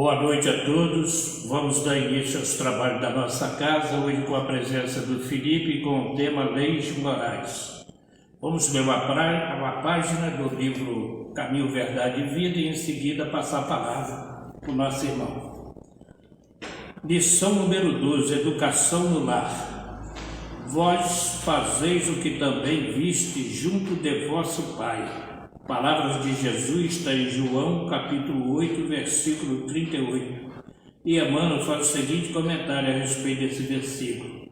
Boa noite a todos. Vamos dar início aos trabalhos da nossa casa, hoje com a presença do Felipe e com o tema Leis Morais. Vamos ler uma página do livro Caminho, Verdade e Vida e em seguida passar a palavra para o nosso irmão. Lição número 12, Educação no Lar. Vós fazeis o que também vistes junto de vosso Pai. Palavras de Jesus está em João, capítulo 8, versículo 38. E Emmanuel faz o seguinte comentário a respeito desse versículo.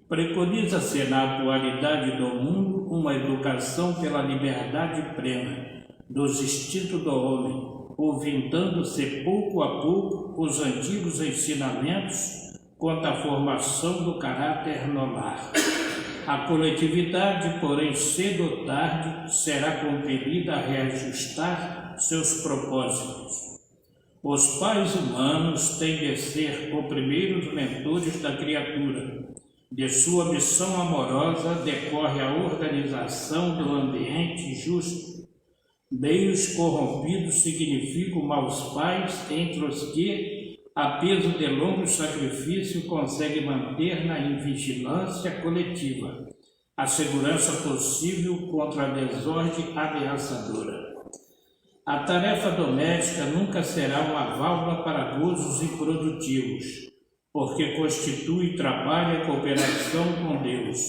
Preconiza-se na atualidade do mundo uma educação pela liberdade plena dos instintos do homem, ouvindo-se pouco a pouco os antigos ensinamentos quanto à formação do caráter no lar. A coletividade, porém, cedo ou tarde, será compelida a reajustar seus propósitos. Os pais humanos têm de ser os primeiros mentores da criatura. De sua missão amorosa decorre a organização do ambiente justo. Meios corrompidos significam maus pais entre os que, a peso de longo sacrifício, consegue manter na invigilância coletiva a segurança possível contra a desordem ameaçadora. A tarefa doméstica nunca será uma válvula para gozos improdutivos, porque constitui trabalho e cooperação com Deus.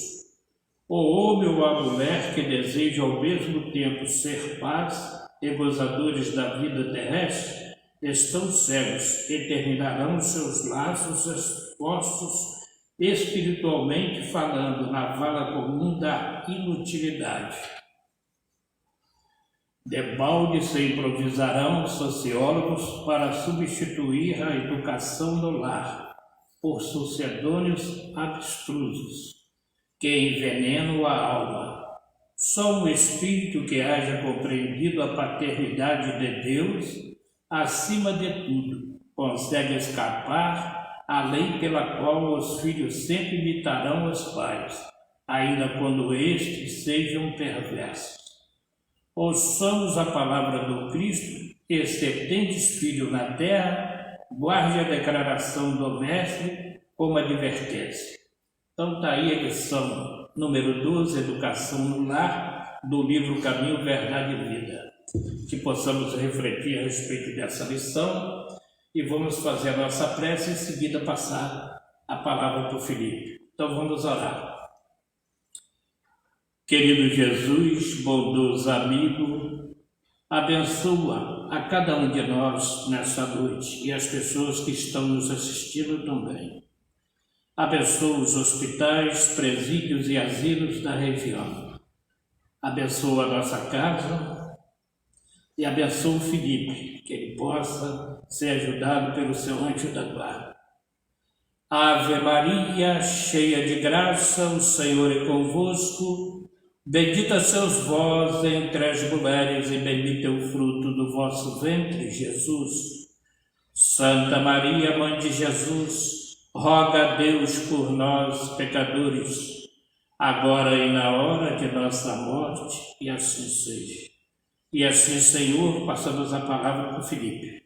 O homem ou a mulher que desejam ao mesmo tempo ser paz e gozadores da vida terrestre estão cegos e terminarão seus laços expostos, espiritualmente falando, na vala comum da inutilidade. Debalde se improvisarão sociólogos para substituir a educação no lar por sucedâneos abstrusos que envenenam a alma. Só um espírito que haja compreendido a paternidade de Deus acima de tudo, consegue escapar à lei pela qual os filhos sempre imitarão os pais, ainda quando estes sejam perversos. Ouçamos a palavra do Cristo, e se tendes filho na terra, guarde a declaração do Mestre como advertência. Então está aí a lição número 12, Educação no Lar, do livro Caminho, Verdade e Vida. Que possamos refletir a respeito dessa lição e vamos fazer a nossa prece e em seguida passar a palavra para o Felipe. Então vamos orar. Querido Jesus, bondoso amigo, abençoa a cada um de nós nessa noite e as pessoas que estão nos assistindo também. Abençoa os hospitais, presídios e asilos da região. Abençoa a nossa casa. E abençoa o Felipe, que ele possa ser ajudado pelo seu anjo da guarda. Ave Maria, cheia de graça, o Senhor é convosco. Bendita sois vós entre as mulheres e bendito é o fruto do vosso ventre, Jesus. Santa Maria, Mãe de Jesus, roga a Deus por nós, pecadores, agora e na hora de nossa morte, e assim seja. E assim, Senhor, passamos a palavra para o Felipe.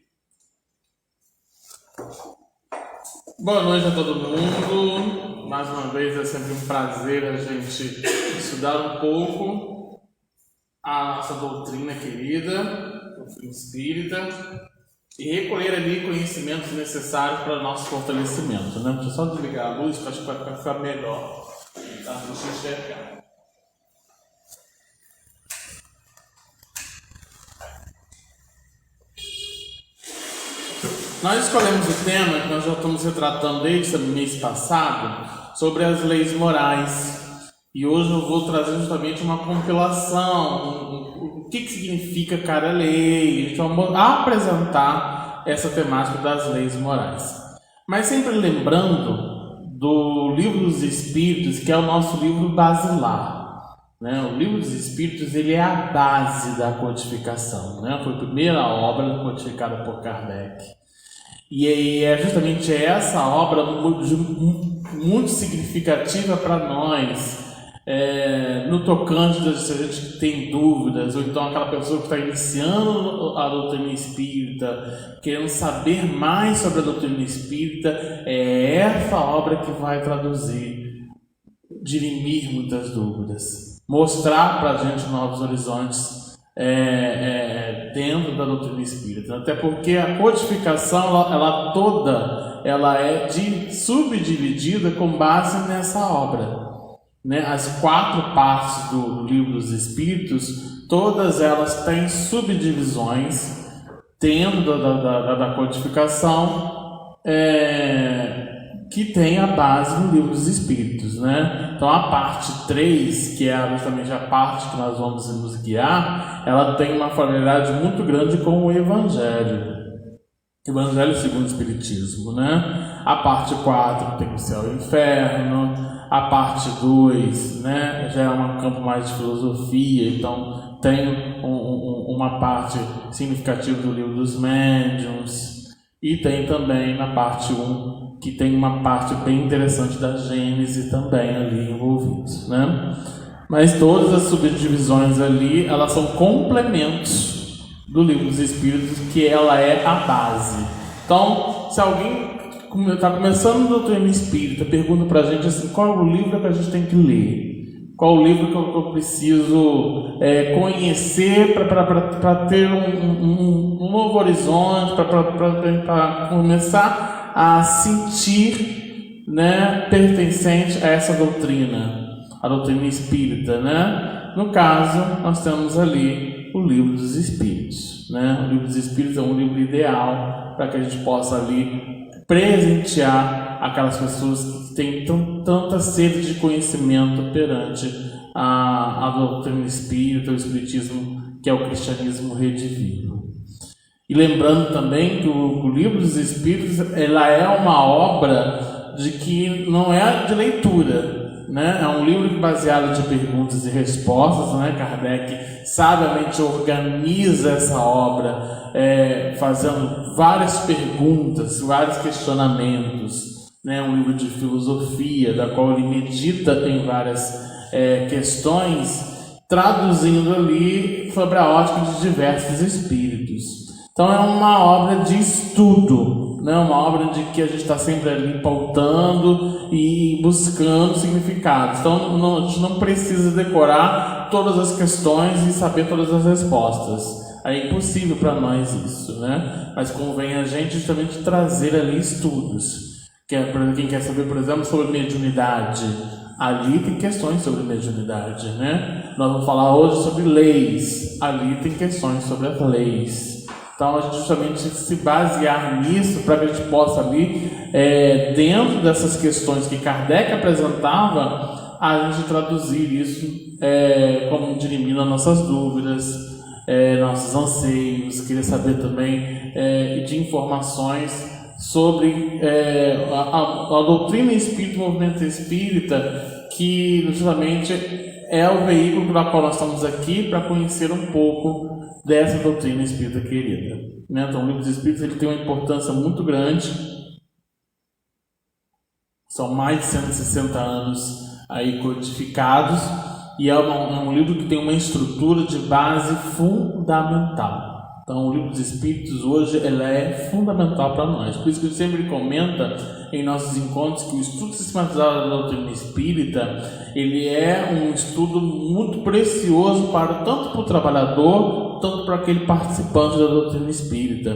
Boa noite a todo mundo. Mais uma vez é sempre um prazer a gente estudar um pouco a nossa doutrina querida, doutrina espírita, e recolher ali conhecimentos necessários para o nosso fortalecimento. Né? Deixa eu só desligar a luz, que acho que vai ficar melhor. Tá? Deixa eu enxergar. Nós escolhemos o tema que nós já estamos retratando desde o mês passado sobre as leis morais. E hoje eu vou trazer justamente uma compilação, o que significa cada lei. A gente vai apresentar essa temática das leis morais. Mas sempre lembrando do Livro dos Espíritos, que é o nosso livro basilar. Né? O Livro dos Espíritos ele é a base da codificação. Né? Foi a primeira obra codificada por Kardec. E é justamente essa obra muito significativa para nós, no tocante se a gente tem dúvidas, ou então aquela pessoa que está iniciando a doutrina espírita, querendo saber mais sobre a doutrina espírita, é essa obra que vai traduzir, dirimir muitas dúvidas, mostrar para a gente novos horizontes dentro da doutrina espírita. Até porque a codificação ela toda é subdividida com base nessa obra. Né? As 4 partes do Livro dos Espíritos, todas elas têm subdivisões dentro da codificação, que tem a base no Livro dos Espíritos, né? Então a parte 3, que é justamente a parte que nós vamos nos guiar, ela tem uma familiaridade muito grande com o Evangelho segundo o Espiritismo, né? A parte 4 tem o céu e o inferno, a parte 2, né, já é um campo mais de filosofia, então tem uma parte significativa do Livro dos Médiuns, e tem também na parte 1, que tem uma parte bem interessante da Gênese também ali envolvidos, né? Mas todas as subdivisões ali, elas são complementos do Livro dos Espíritos, que ela é a base. Então, se alguém está começando a doutrina espírita, pergunta para a gente assim, qual é o livro que a gente tem que ler? Qual o livro que eu preciso conhecer para ter um novo horizonte, para começar a sentir, né, pertencente a essa doutrina, a doutrina espírita, né? No caso, nós temos ali o Livro dos Espíritos, né? O Livro dos Espíritos é um livro ideal para que a gente possa ali presentear aquelas pessoas que têm tanta sede de conhecimento perante a doutrina espírita, o espiritismo, que é o cristianismo redivivo. E lembrando também que o Livro dos Espíritos, ela é uma obra de que não é de leitura, né? É um livro baseado de perguntas e respostas, né? Kardec sabiamente organiza essa obra, fazendo várias perguntas, vários questionamentos, né? Um livro de filosofia, da qual ele medita em várias questões, traduzindo ali sobre a ótica de diversos espíritos. Então é uma obra de estudo, né? Uma obra de que a gente está sempre ali pautando e buscando significados. Então a gente não precisa decorar todas as questões e saber todas as respostas. É impossível para nós isso, né? Mas convém a gente justamente trazer ali estudos. Para quem quer saber, por exemplo, sobre mediunidade, ali tem questões sobre mediunidade, né? Nós vamos falar hoje sobre leis, ali tem questões sobre as leis. Então a gente justamente se basear nisso para que a gente possa ali, dentro dessas questões que Kardec apresentava, a gente traduzir isso como dirimir as nossas dúvidas, nossos anseios, queria saber também de informações sobre a doutrina espírita, o movimento espírita, que justamente é o veículo pelo qual nós estamos aqui para conhecer um pouco dessa doutrina espírita querida, né? Então o Livro dos Espíritos ele tem uma importância muito grande, são mais de 160 anos aí codificados, e é um livro que tem uma estrutura de base fundamental. Então o Livro dos Espíritos hoje ele é fundamental para nós, por isso que a gente sempre comenta em nossos encontros que o estudo sistematizado da doutrina espírita ele é um estudo muito precioso tanto para o trabalhador, tanto para aquele participante da doutrina espírita,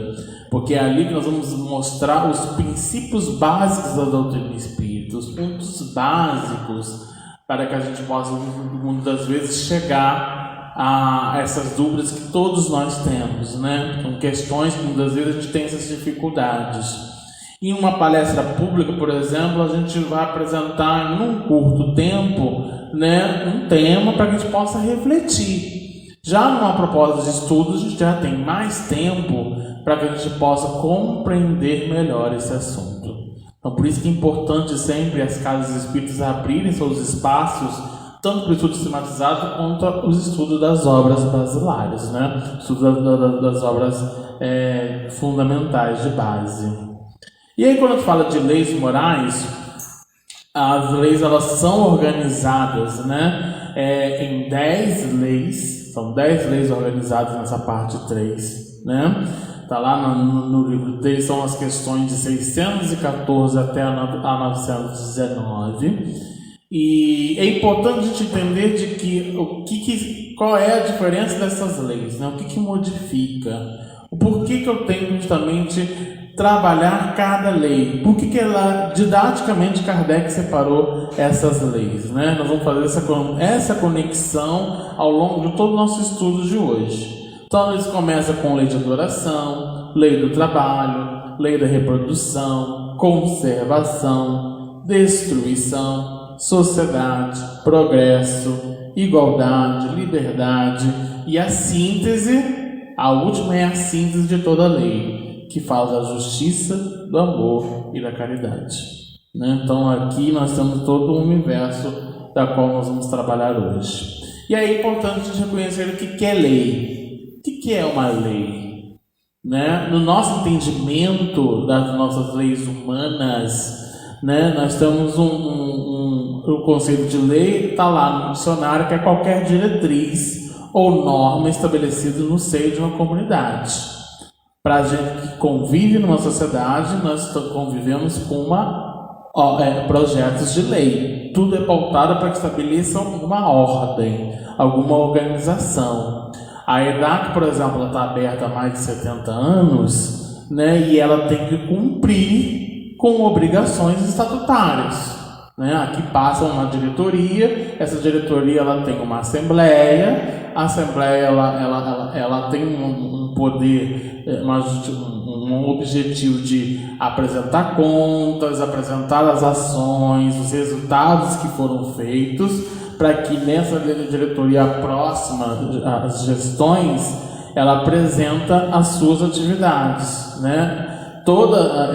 porque é ali que nós vamos mostrar os princípios básicos da doutrina espírita, os pontos básicos, para que a gente possa, muitas vezes, chegar a essas dúvidas que todos nós temos, né? São questões que muitas vezes a gente tem essas dificuldades. Em uma palestra pública, por exemplo, a gente vai apresentar em um curto tempo, né, um tema para que a gente possa refletir. Já numa proposta de estudo, a gente já tem mais tempo para que a gente possa compreender melhor esse assunto. Então, por isso que é importante sempre as casas espíritas abrirem seus espaços, tanto para o estudo sistematizado quanto os estudos das obras basilares, né? Estudo das obras fundamentais de base. E aí, quando a gente fala de leis morais, as leis elas são organizadas, né, em 10 leis, são 10 leis organizadas nessa parte 3, né? Tá lá no livro 3, são as questões de 614 até a 919. E é importante a gente entender de que qual é a diferença dessas leis, né? O que modifica, o porquê que eu tenho justamente trabalhar cada lei, por que ela, didaticamente, Kardec separou essas leis, né? Nós vamos fazer essa conexão ao longo de todo o nosso estudo de hoje. Então, eles começam com lei de adoração, lei do trabalho, lei da reprodução, conservação, destruição, sociedade, progresso, igualdade, liberdade e a síntese. A última é a síntese de toda a lei, que fala da justiça, do amor e da caridade, né? Então aqui nós temos todo o universo da qual nós vamos trabalhar hoje. E aí é importante a gente reconhecer o que é lei. O que é uma lei? Né? No nosso entendimento das nossas leis humanas, né, nós temos o conceito de lei, está lá no dicionário, que é qualquer diretriz ou norma estabelecida no seio de uma comunidade. Para a gente que convive numa sociedade, nós convivemos com projetos de lei. Tudo é pautado para que estabeleça uma ordem, alguma organização. A EDAC, por exemplo, está aberta há mais de 70 anos, né, e ela tem que cumprir com obrigações estatutárias. Né? Aqui passa uma diretoria, essa diretoria ela tem uma assembleia, a assembleia ela tem um poder, um objetivo de apresentar contas, apresentar as ações, os resultados que foram feitos, para que nessa diretoria próxima às gestões, ela apresenta as suas atividades, né? Toda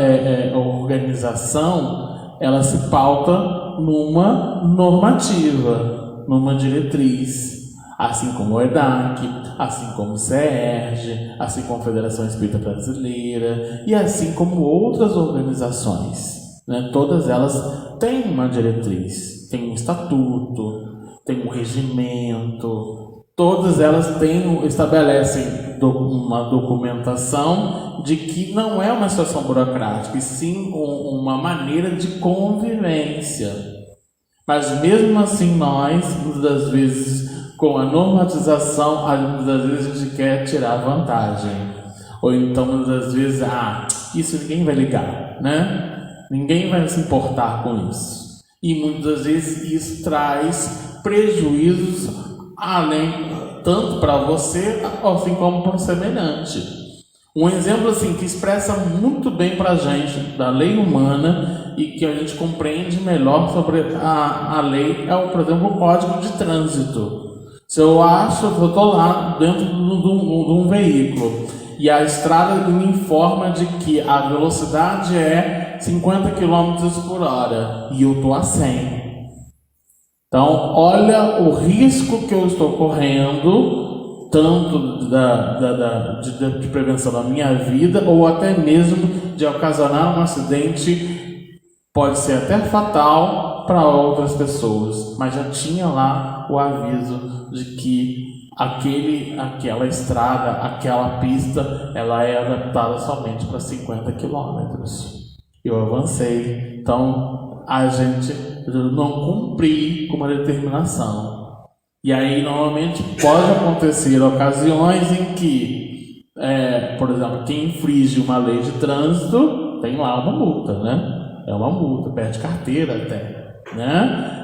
organização, ela se pauta numa normativa, numa diretriz, assim como o EDAC, assim como o CERJ, assim como a Federação Espírita Brasileira e assim como outras organizações, né? Todas elas têm uma diretriz, têm um estatuto, têm um regimento, todas elas estabelecem uma documentação de que não é uma situação burocrática, e sim uma maneira de convivência. Mas mesmo assim nós, muitas das vezes, com a normatização, muitas das vezes a gente quer tirar vantagem. Ou então, muitas das vezes, isso ninguém vai ligar, né? Ninguém vai se importar com isso. E muitas das vezes isso traz prejuízos tanto para você, assim como para o semelhante. Um exemplo assim que expressa muito bem para a gente da lei humana e que a gente compreende melhor sobre a lei é, por exemplo, o Código de Trânsito. Se eu estou lá dentro de um veículo e a estrada me informa de que a velocidade é 50 km por hora e eu estou a 100. Então, olha o risco que eu estou correndo, tanto de prevenção da minha vida, ou até mesmo de ocasionar um acidente, pode ser até fatal para outras pessoas, mas já tinha lá o aviso de que aquela estrada, aquela pista, ela é adaptada somente para 50 km. Eu avancei, então a gente não cumprir com uma determinação. E aí normalmente pode acontecer ocasiões em que, por exemplo, quem infringe uma lei de trânsito tem lá uma multa, né? É uma multa, perde carteira até, né?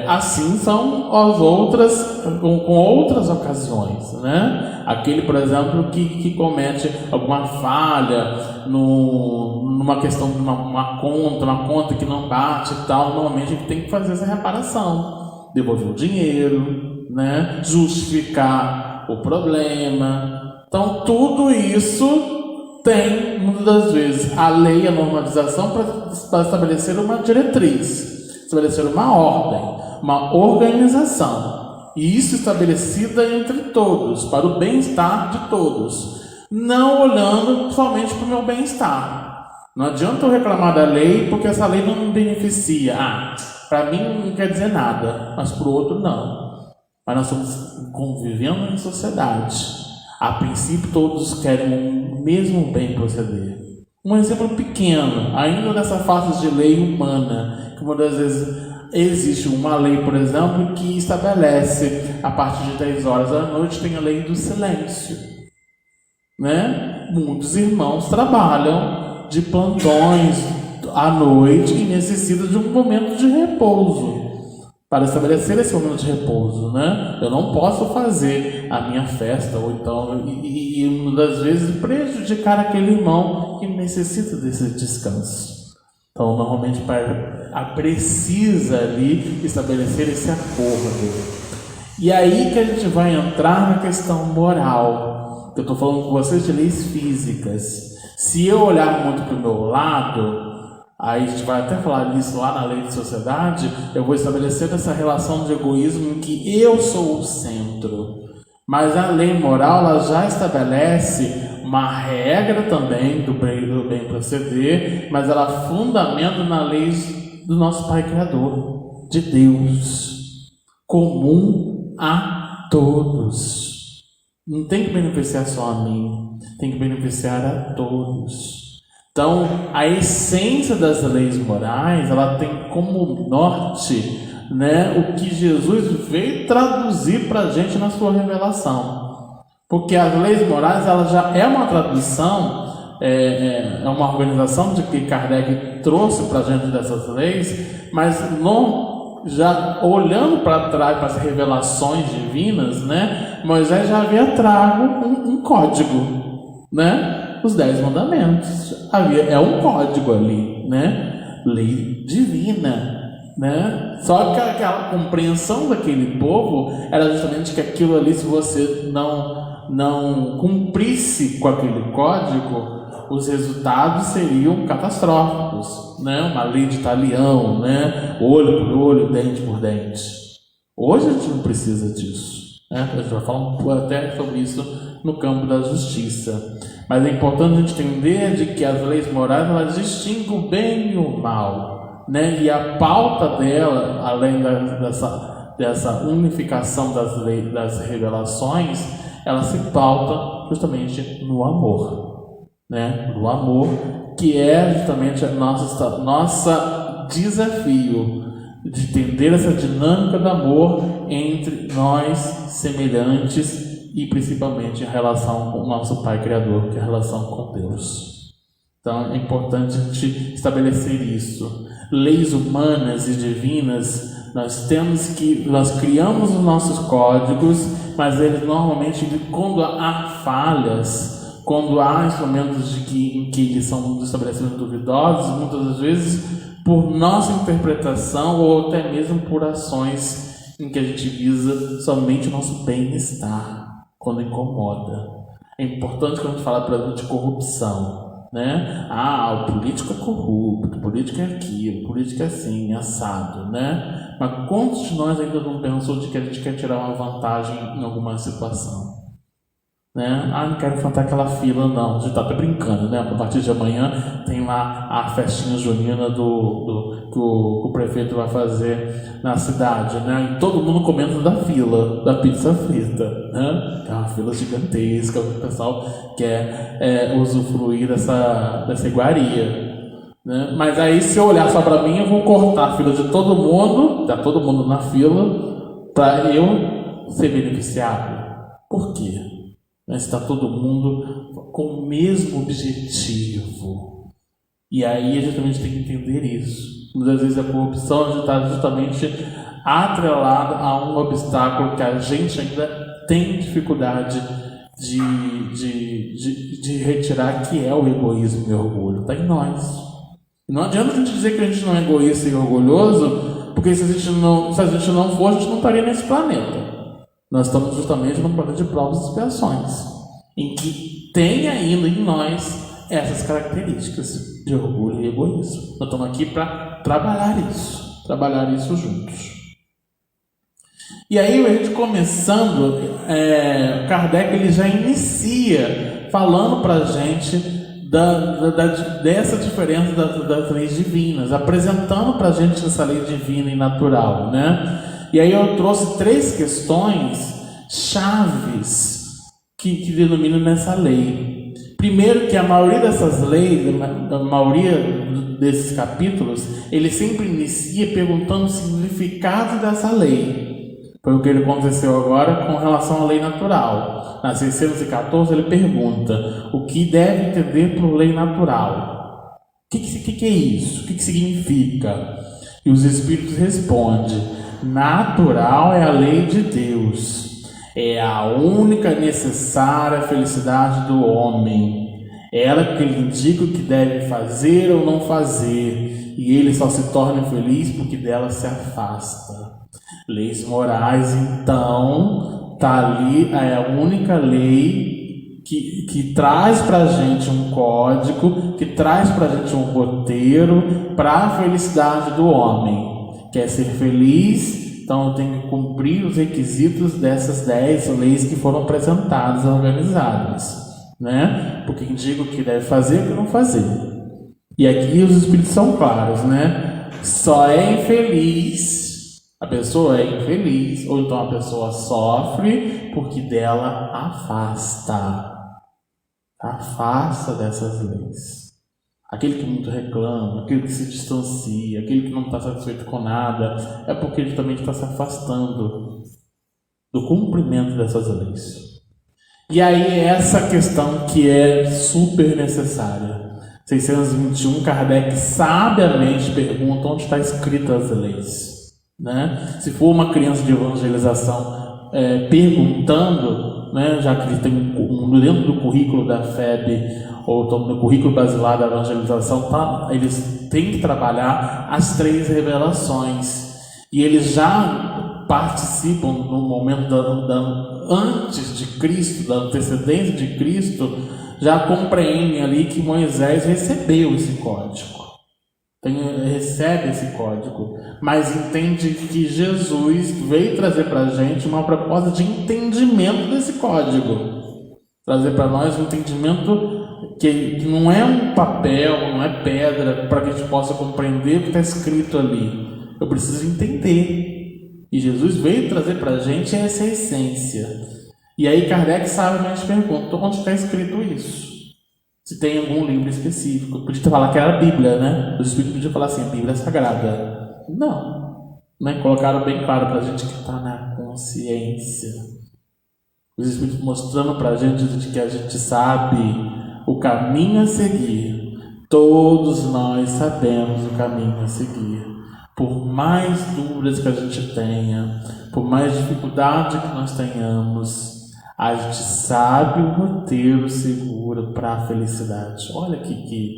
Assim são as outras, com outras ocasiões, né? Aquele, por exemplo, que comete alguma falha numa questão de uma conta que não bate e tal, normalmente ele tem que fazer essa reparação, devolver o dinheiro, né? Justificar o problema. Então tudo isso tem, muitas das vezes, a lei, a normatização para estabelecer uma diretriz, estabelecer uma ordem, uma organização, e isso estabelecida entre todos, para o bem-estar de todos, não olhando somente para o meu bem-estar, Não adianta eu reclamar da lei porque essa lei não me beneficia. Para mim não quer dizer nada, mas para o outro não. Mas nós estamos convivendo em sociedade. A princípio todos querem o mesmo bem proceder. Um exemplo pequeno, ainda dessa face de lei humana, que muitas vezes existe uma lei, por exemplo, que estabelece a partir de 10 horas da noite tem a lei do silêncio, né? Muitos irmãos trabalham de plantões à noite e necessitam de um momento de repouso para estabelecer esse momento de repouso, né? Eu não posso fazer a minha festa ou então e muitas vezes prejudicar aquele irmão que necessita desse descanso. Então, normalmente, precisa ali estabelecer esse acordo. E aí que a gente vai entrar na questão moral. Eu estou falando com vocês de leis físicas. Se eu olhar muito para o meu lado, aí a gente vai até falar disso lá na lei de sociedade, eu vou estabelecer essa relação de egoísmo em que eu sou o centro. Mas a lei moral ela já estabelece uma regra também do bem proceder, mas ela fundamenta na lei do nosso Pai Criador, de Deus, comum a todos. Não tem que beneficiar só a mim, tem que beneficiar a todos. Então, a essência das leis morais, ela tem como norte, né, o que Jesus veio traduzir para a gente na sua revelação. Porque as leis morais, ela já é uma tradução, é uma organização de que Kardec trouxe para a gente dessas leis, mas já olhando para trás, para as revelações divinas, né, Moisés já havia trago um código, né, os 10 mandamentos. É um código ali, né, lei divina. Né? Só que aquela compreensão daquele povo era justamente que aquilo ali, se você não cumprisse com aquele código, os resultados seriam catastróficos, né? Uma lei de talião, né? Olho por olho, dente por dente. Hoje a gente não precisa disso, né? A gente vai falar até sobre isso no campo da justiça. Mas é importante a gente entender de que as leis morais elas distinguem o bem e o mal. Né? E a pauta dela, além dessa unificação das leis, das revelações, ela se pauta justamente no amor, né? No amor, que é justamente nosso desafio de entender essa dinâmica do amor entre nós semelhantes e principalmente a relação com o nosso Pai Criador, que é a relação com Deus. Então é importante a gente estabelecer isso. Leis humanas e divinas, nós criamos os nossos códigos, mas eles normalmente, quando há falhas, quando há instrumentos em que eles são estabelecimentos duvidosos, muitas das vezes por nossa interpretação ou até mesmo por ações em que a gente visa somente o nosso bem-estar, quando incomoda. É importante quando a gente fala, por exemplo, de corrupção. Né? O político é corrupto, o político é aquilo, o político é assim, assado, né? Mas quantos de nós ainda não pensou de que a gente quer tirar uma vantagem em alguma situação? Né? Não quero enfrentar aquela fila, não. A gente está até brincando, né? A partir de amanhã tem lá a festinha junina que o prefeito vai fazer na cidade, né? E todo mundo comenta da fila da pizza frita, né? É uma fila gigantesca, o pessoal quer usufruir dessa iguaria, né? Mas aí, se eu olhar só para mim, eu vou cortar a fila de todo mundo, tá todo mundo na fila, para eu ser beneficiado. Por quê? Está todo mundo com o mesmo objetivo. E aí a gente tem que entender isso. Muitas vezes a corrupção está justamente atrelada a um obstáculo que a gente ainda tem dificuldade de retirar, que é o egoísmo e o orgulho. Está em nós. Não adianta a gente dizer que a gente não é egoísta e orgulhoso, porque se a gente não for, a gente não estaria nesse planeta. Nós estamos justamente num planeta de provas e expiações, em que tem ainda em nós essas características de orgulho e egoísmo. Nós estamos aqui para trabalhar isso juntos. E aí, a gente começando, Kardec ele já inicia falando para a gente dessa diferença das leis divinas, apresentando para a gente essa lei divina e natural, né? E aí eu trouxe 3 questões chaves que denominam nessa lei. Primeiro, que a maioria dessas leis, a maioria desses capítulos, ele sempre inicia perguntando o significado dessa lei. Foi o que ele aconteceu agora com relação à lei natural. Na 614 ele pergunta o que deve entender por lei natural. O que é isso? O que significa? E os Espíritos respondem: natural é a lei de Deus, é a única necessária felicidade do homem. Ela que lhe indica o que deve fazer ou não fazer, e ele só se torna feliz porque dela se afasta. Leis morais, então, está ali, é a única lei que traz para a gente um código, que traz para a gente um roteiro para a felicidade do homem. Quer ser feliz? Então eu tenho que cumprir os requisitos dessas 10 leis que foram apresentadas e organizadas, né? Porque indica o que deve fazer e o que não fazer. E aqui os Espíritos são claros, né? Só é infeliz, a pessoa é infeliz, ou então a pessoa sofre porque dela afasta dessas leis. Aquele que muito reclama, aquele que se distancia, aquele que não está satisfeito com nada, é porque ele também está se afastando do cumprimento dessas leis. E aí essa questão que é super necessária. 621, Kardec sabiamente pergunta onde está escritas as leis. Né? Se for uma criança de evangelização perguntando, né, já que ele tem dentro do currículo da FEB ou no currículo basilar da evangelização, eles têm que trabalhar as 3 revelações, e eles já participam no momento antes de Cristo, da antecedência de Cristo, já compreendem ali que Moisés recebeu esse código. Recebe esse código, mas entende que Jesus veio trazer para a gente uma proposta de entendimento desse código, trazer para nós um entendimento que não é um papel, não é pedra para que a gente possa compreender o que está escrito ali. Eu preciso entender, e Jesus veio trazer para a gente essa essência. E aí Kardec sabiamente pergunta: onde está escrito isso? Se tem algum livro específico. Podia falar que era a Bíblia, né? Os Espíritos podiam falar assim: a Bíblia é sagrada. Não. Né? Colocaram bem claro para a gente que está na consciência. Os Espíritos mostrando para a gente de que a gente sabe o caminho a seguir. Todos nós sabemos o caminho a seguir. Por mais dúvidas que a gente tenha, por mais dificuldade que nós tenhamos, a gente sabe o roteiro seguro para a felicidade. Olha que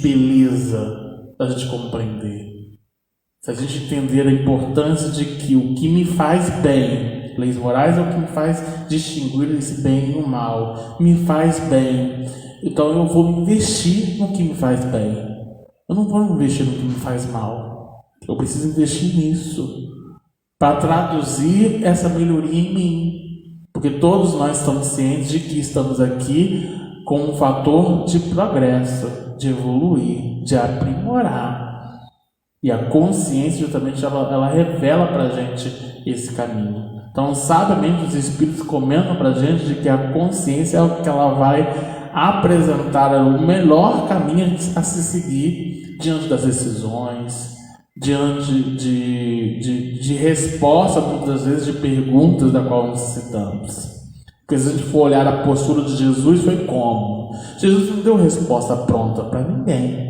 beleza a gente compreender. Se a gente entender a importância de que o que me faz bem, leis morais é o que me faz distinguir esse bem e o mal, me faz bem, então eu vou investir no que me faz bem. Eu não vou investir no que me faz mal. Eu preciso investir nisso para traduzir essa melhoria em mim, porque todos nós estamos cientes de que estamos aqui com um fator de progresso, de evoluir, de aprimorar, e a consciência justamente ela revela para a gente esse caminho. Então sabiamente os Espíritos comentam para a gente de que a consciência é o que ela vai apresentar o melhor caminho a se seguir diante das decisões, diante de resposta, muitas vezes, de perguntas da qual necessitamos. Porque se a gente for olhar a postura de Jesus, foi como? Jesus não deu resposta pronta para ninguém.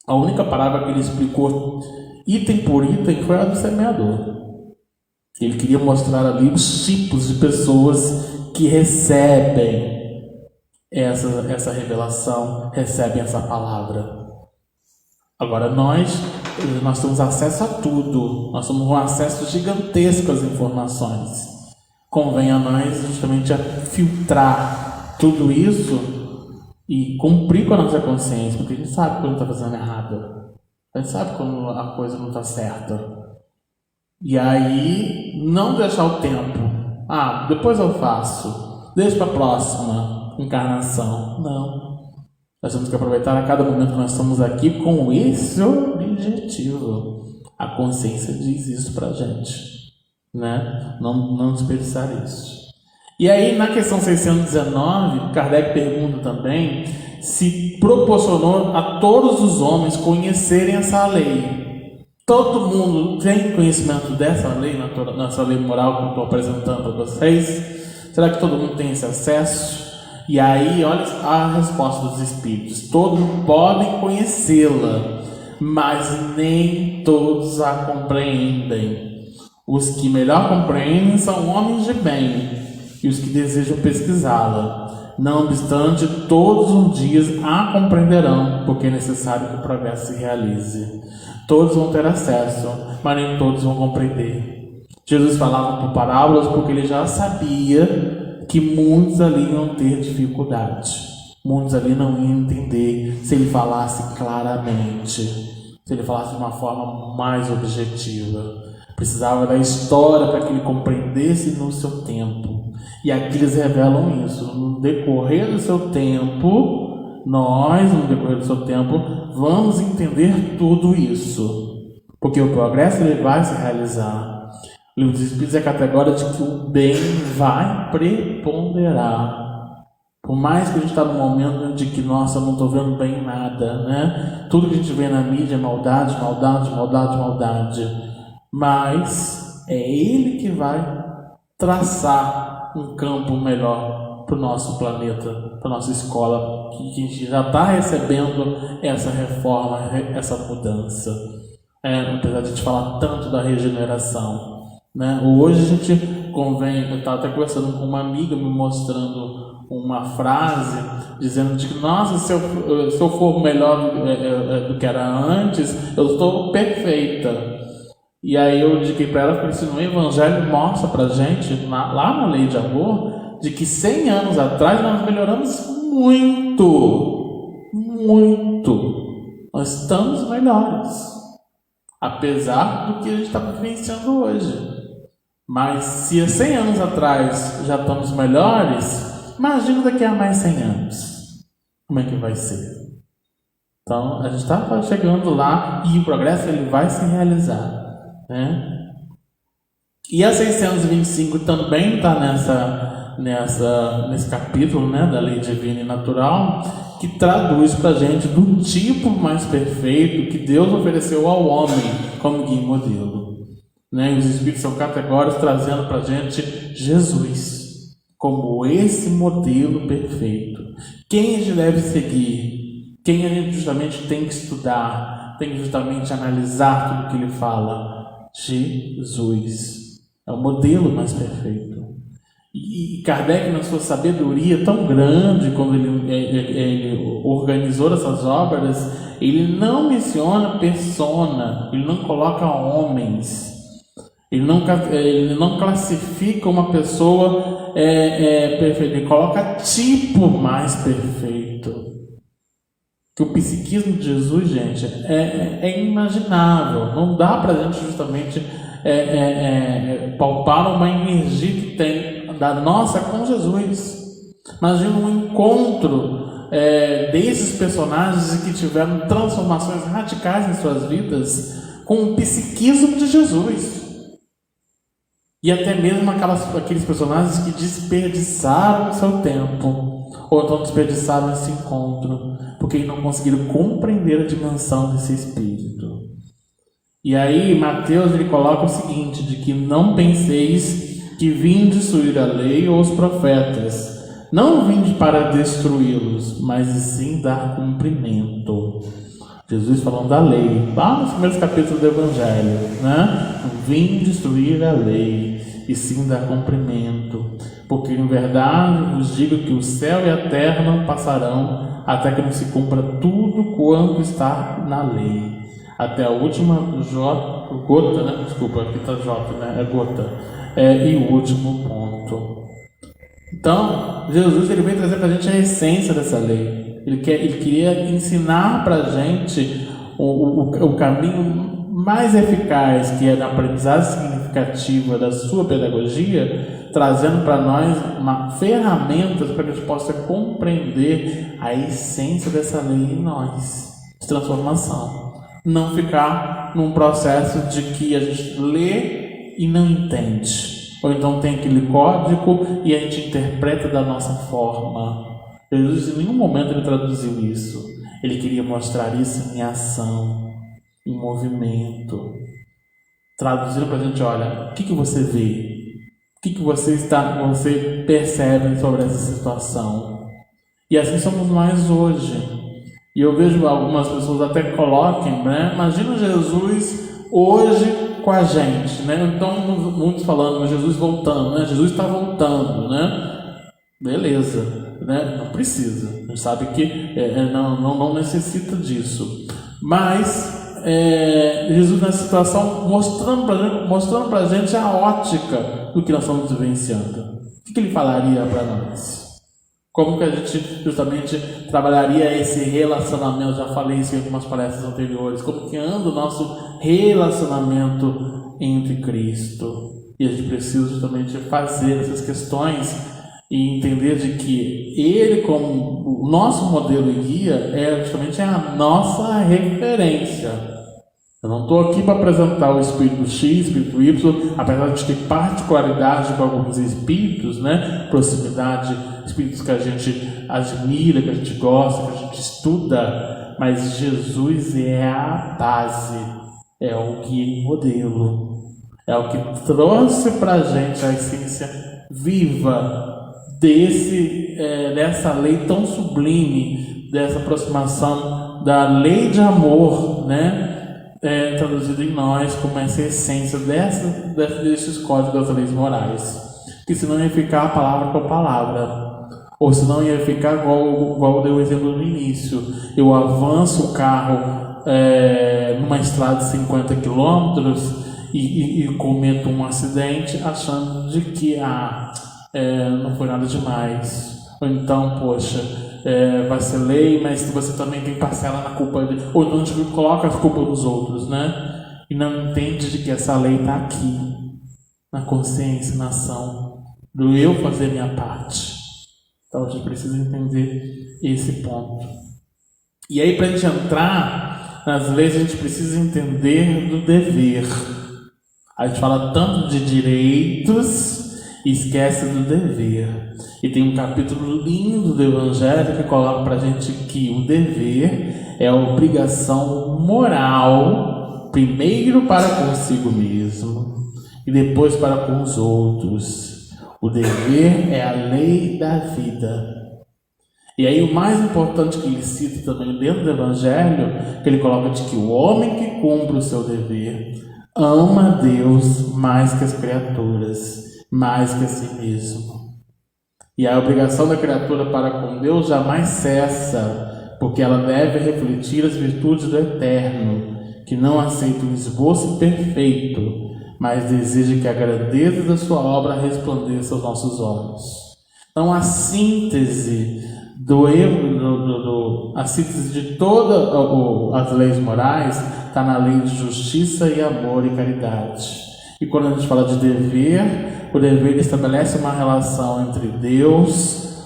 A única palavra que ele explicou, item por item, foi a do semeador. Ele queria mostrar ali os tipos de pessoas que recebem essa revelação, recebem essa palavra. Agora nós temos acesso a tudo, nós temos um acesso gigantesco às informações. Convém a nós justamente a filtrar tudo isso e cumprir com a nossa consciência, porque a gente sabe quando está fazendo errado, a gente sabe quando a coisa não está certa. E aí não deixar o tempo, depois eu faço, deixa para a próxima. encarnação. Não. Nós temos que aproveitar a cada momento que nós estamos aqui com esse objetivo. A consciência diz isso pra gente, né? Não desperdiçar isso. E aí, na questão 619, Kardec pergunta também se proporcionou a todos os homens conhecerem essa lei. Todo mundo tem conhecimento dessa lei, nessa lei moral que eu estou apresentando para vocês? Será que todo mundo tem esse acesso? E aí, olha a resposta dos espíritos. Todos podem conhecê-la, mas nem todos a compreendem. Os que melhor compreendem são homens de bem e os que desejam pesquisá-la. Não obstante, todos os dias a compreenderão, porque é necessário que o progresso se realize. Todos vão ter acesso, mas nem todos vão compreender. Jesus falava por parábolas porque ele já sabia que muitos ali iam ter dificuldade. Muitos ali não iam entender se ele falasse claramente, se ele falasse de uma forma mais objetiva. Precisava da história para que ele compreendesse no seu tempo. E aqui eles revelam isso. No decorrer do seu tempo, nós, no decorrer do seu tempo, vamos entender tudo isso. Porque o progresso ele vai se realizar. O livro dos Espíritos é categórico de que o bem vai preponderar. Por mais que a gente está num momento de que, nossa, eu não estou vendo bem nada, né? Tudo que a gente vê na mídia é maldade, maldade, maldade, maldade. Mas é ele que vai traçar um campo melhor para o nosso planeta, para a nossa escola, que a gente já está recebendo essa reforma, essa mudança. Apesar de a gente falar tanto da regeneração. Né? Hoje a gente eu estava até conversando com uma amiga me mostrando uma frase dizendo de que, nossa, se eu for melhor do que era antes, eu estou perfeita. E aí eu digo para ela, porque no Evangelho mostra pra gente, lá na Lei de Amor, de que 100 anos atrás nós melhoramos muito, muito. Nós estamos melhores, apesar do que a gente está vivenciando hoje. Mas se há 100 anos atrás já estamos melhores, imagina daqui a mais 100 anos. Como é que vai ser? Então, a gente está chegando lá e o progresso ele vai se realizar. Né? E a 625 também está nesse capítulo, né, da lei divina e natural, que traduz para a gente do tipo mais perfeito que Deus ofereceu ao homem como guia e modelo. Né? E os Espíritos são categóricos trazendo para a gente Jesus como esse modelo perfeito. Quem a gente deve seguir? Quem a gente justamente tem que estudar? Tem que justamente analisar tudo que ele fala? Jesus é o modelo mais perfeito. E Kardec, na sua sabedoria tão grande, quando ele organizou essas obras, ele não menciona persona, ele não coloca homens, ele não classifica uma pessoa perfeita, ele coloca tipo mais perfeito. Que o psiquismo de Jesus, gente, é inimaginável. Não dá para a gente justamente palpar uma energia que tem da nossa com Jesus. Imagina um encontro desses personagens que tiveram transformações radicais em suas vidas com o psiquismo de Jesus. E até mesmo aqueles personagens que desperdiçaram o seu tempo, ou então desperdiçaram esse encontro, porque não conseguiram compreender a dimensão desse espírito. E aí Mateus ele coloca o seguinte, de que não penseis que vim destruir a lei ou os profetas. Não vim para destruí-los, mas sim dar cumprimento. Jesus falando da lei, lá nos primeiros capítulos do Evangelho, né? Não vim destruir a lei, e sim dar cumprimento. Porque em verdade vos digo que o céu e a terra não passarão até que não se cumpra tudo quanto está na lei. Até a última gota, né? Desculpa, aqui está J, né? É gota. E o último ponto. Então, Jesus ele vem trazer para a gente a essência dessa lei. Ele queria ensinar para a gente o caminho mais eficaz, que é na aprendizagem significativa da sua pedagogia, trazendo para nós ferramentas para que a gente possa compreender a essência dessa lei em nós, de transformação. Não ficar num processo de que a gente lê e não entende. Ou então tem aquele código e a gente interpreta da nossa forma. Jesus em nenhum momento ele traduziu isso. Ele queria mostrar isso em ação, em movimento. Traduzindo para a gente, olha, o que você vê? O que você percebe sobre essa situação? E assim somos nós hoje. E eu vejo algumas pessoas até coloquem, né? Imagina Jesus hoje com a gente, né? Então, muitos falando, Jesus voltando, né? Jesus está voltando, né? Beleza, né? Não precisa. A gente sabe que não necessita disso. Mas Jesus nessa situação mostrando para a gente a ótica do que nós estamos vivenciando. O que ele falaria para nós? Como que a gente justamente trabalharia esse relacionamento? Já falei isso em algumas palestras anteriores. Como que anda o nosso relacionamento entre Cristo? E a gente precisa justamente fazer essas questões e entender de que Ele, como o nosso modelo e guia, é justamente a nossa referência. Eu não estou aqui para apresentar o espírito X, espírito Y, apesar de ter particularidade com alguns espíritos, né? Proximidade, espíritos que a gente admira, que a gente gosta, que a gente estuda, mas Jesus é a base, é o guia modelo, é o que trouxe para a gente a essência viva dessa lei tão sublime, dessa aproximação da lei de amor, né? Traduzido em nós como essa essência desses códigos das leis morais, que senão ia ficar palavra por palavra, ou senão ia ficar igual eu dei o exemplo no início. Eu avanço o carro numa estrada de 50 km e cometo um acidente achando de que não foi nada demais, ou então, poxa, vai ser lei, mas você também tem parcela na culpa dele. Ou não, a gente coloca a culpa dos outros, né? E não entende de que essa lei está aqui, na consciência, na ação, do eu fazer minha parte. Então a gente precisa entender esse ponto. E aí, para a gente entrar nas leis, a gente precisa entender do dever. A gente fala tanto de direitos e esquece do dever. E tem um capítulo lindo do Evangelho que coloca para a gente que o dever é a obrigação moral, primeiro para consigo mesmo e depois para com os outros. O dever é a lei da vida. E aí o mais importante que ele cita também dentro do Evangelho, que ele coloca de que o homem que cumpre o seu dever ama a Deus mais que as criaturas, mais que a si mesmo. E a obrigação da criatura para com Deus jamais cessa, porque ela deve refletir as virtudes do Eterno, que não aceita um esboço perfeito, mas deseja que a grandeza da sua obra resplandeça aos nossos olhos. Então a síntese a síntese de todas as leis morais está na lei de justiça e amor e caridade. E quando a gente fala de dever, o dever estabelece uma relação entre Deus,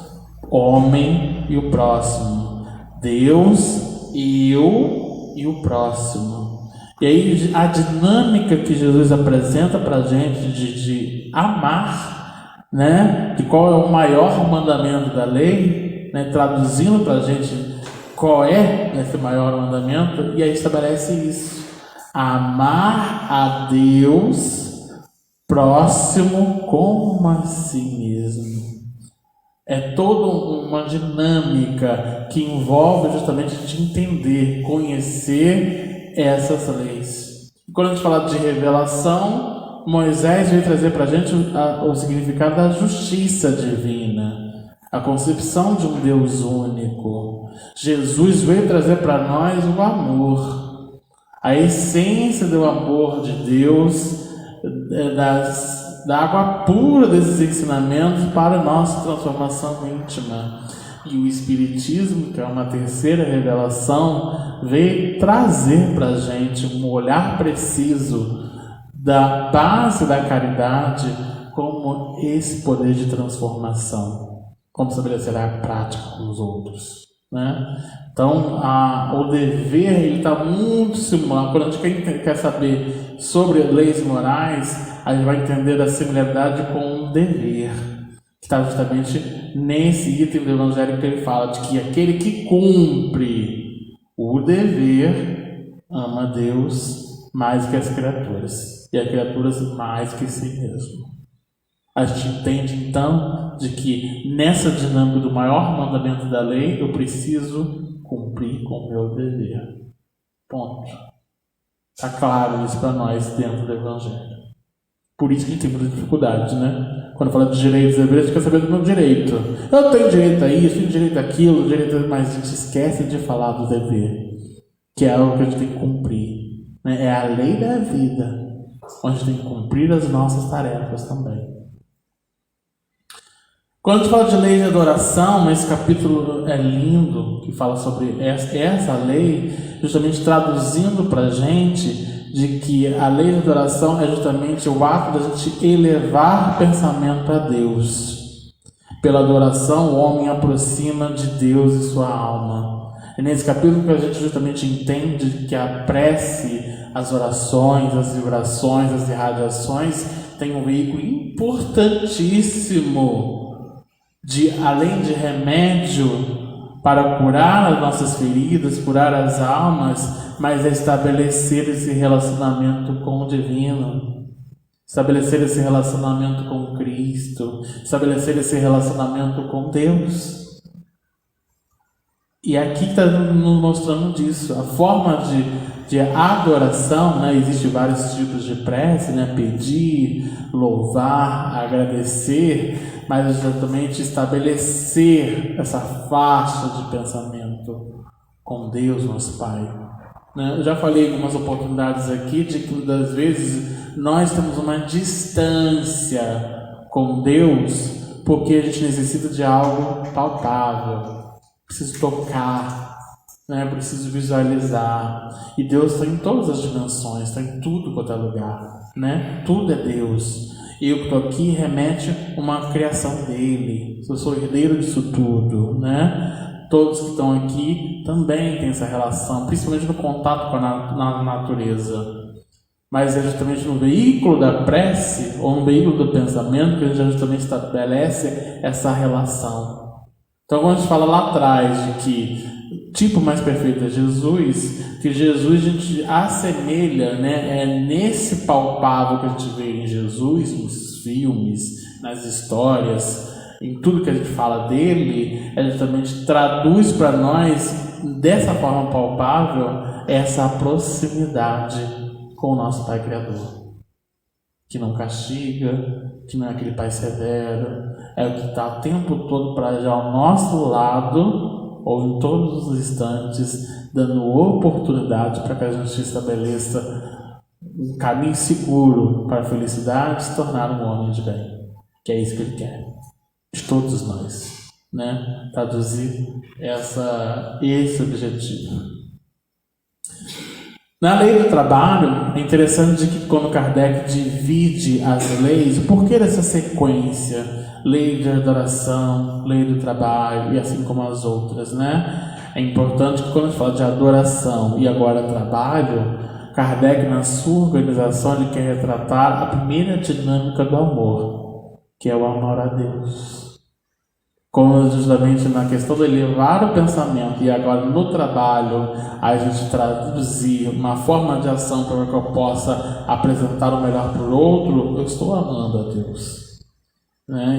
homem e o próximo. Deus, eu e o próximo. E aí a dinâmica que Jesus apresenta para a gente de amar, né? De qual é o maior mandamento da lei, né? Traduzindo para a gente qual é esse maior mandamento, e aí estabelece isso. Amar a Deus próximo como a si mesmo. É toda uma dinâmica que envolve justamente a gente entender, conhecer essas leis. E quando a gente fala de revelação, Moisés veio trazer para a gente o significado da justiça divina, a concepção de um Deus único. Jesus veio trazer para nós o amor, a essência do amor de Deus, da água pura desses ensinamentos para a nossa transformação íntima. E o Espiritismo, que é uma terceira revelação, veio trazer para a gente um olhar preciso da base da caridade como esse poder de transformação, como estabelecer a prática com os outros, né? Então, o dever está muito simulado. Quando a gente quer saber sobre leis morais, a gente vai entender a similaridade com o dever, que está justamente nesse item do Evangelho que ele fala de que aquele que cumpre o dever ama a Deus mais que as criaturas, e as criaturas mais que si mesmo. A gente entende então de que nessa dinâmica do maior mandamento da lei eu preciso cumprir com o meu dever. Ponto. Está claro isso para nós dentro do Evangelho. Por isso que a gente tem muita dificuldade, né? Quando fala de direitos e deveres, a gente quer saber do meu direito. Eu tenho direito a isso, tenho direito àquilo, mas a gente esquece de falar do dever, que é algo que a gente tem que cumprir, né? É a lei da vida, onde a gente tem que cumprir as nossas tarefas também. Quando a gente fala de lei de adoração, esse capítulo é lindo, que fala sobre essa lei, justamente traduzindo para a gente de que a lei de adoração é justamente o ato da gente elevar pensamento a Deus. Pela adoração, o homem aproxima de Deus e sua alma. É nesse capítulo que a gente justamente entende que a prece, as orações, as vibrações, as irradiações têm um veículo importantíssimo além de remédio para curar as nossas feridas, curar as almas, mas é estabelecer esse relacionamento com o divino, estabelecer esse relacionamento com Cristo, estabelecer esse relacionamento com Deus. E aqui está nos mostrando disso. A forma de adoração, né? Existem vários tipos de prece, né? Pedir, louvar, agradecer, mas exatamente estabelecer essa faixa de pensamento com Deus, nosso Pai. Eu já falei em algumas oportunidades aqui de que muitas vezes nós temos uma distância com Deus porque a gente necessita de algo palpável. Preciso tocar, né? Preciso visualizar. E Deus está em todas as dimensões, está em tudo quanto é lugar, né? Tudo é Deus. E eu que estou aqui remete uma criação dele. Eu sou herdeiro disso tudo, né? Todos que estão aqui também têm essa relação, principalmente no contato com a natureza. Mas é justamente no veículo da prece, ou no veículo do pensamento, que a gente justamente estabelece essa relação. Então, quando a gente fala lá atrás de que o tipo mais perfeito é Jesus, que Jesus a gente assemelha, né? É nesse palpável que a gente vê em Jesus, nos filmes, nas histórias, em tudo que a gente fala dele, a gente também traduz para nós, dessa forma palpável, essa proximidade com o nosso Pai Criador, que não castiga, que não é aquele Pai severo, é o que está o tempo todo para já ao nosso lado, ou em todos os instantes, dando oportunidade para que a gente estabeleça um caminho seguro para a felicidade, se tornar um homem de bem, que é isso que Ele quer, de todos nós, né? Traduzir esse objetivo. Na lei do trabalho, é interessante que quando Kardec divide as leis, por que dessa sequência? Lei de adoração, lei do trabalho e assim como as outras, né? É importante que quando a gente fala de adoração e agora trabalho, Kardec na sua organização ele quer retratar a primeira dinâmica do amor, que é o amor a Deus. Como justamente na questão de elevar o pensamento e agora no trabalho a gente traduzir uma forma de ação para que eu possa apresentar o melhor para o outro, eu estou amando a Deus.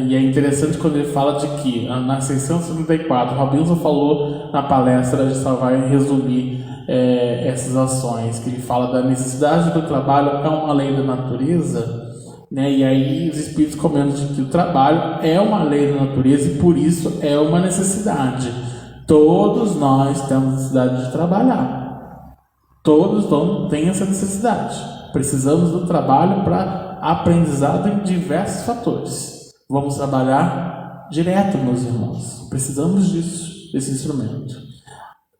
E é interessante quando ele fala de que na 634, Robinson falou na palestra, a gente só vai resumir essas ações, que ele fala da necessidade do trabalho, é uma lei da natureza, né? E aí os espíritos comentam de que o trabalho é uma lei da natureza e por isso é uma necessidade. Todos nós temos necessidade de trabalhar. Todos têm essa necessidade. Precisamos do trabalho para aprendizado em diversos fatores. Vamos trabalhar direto, meus irmãos. Precisamos disso, desse instrumento.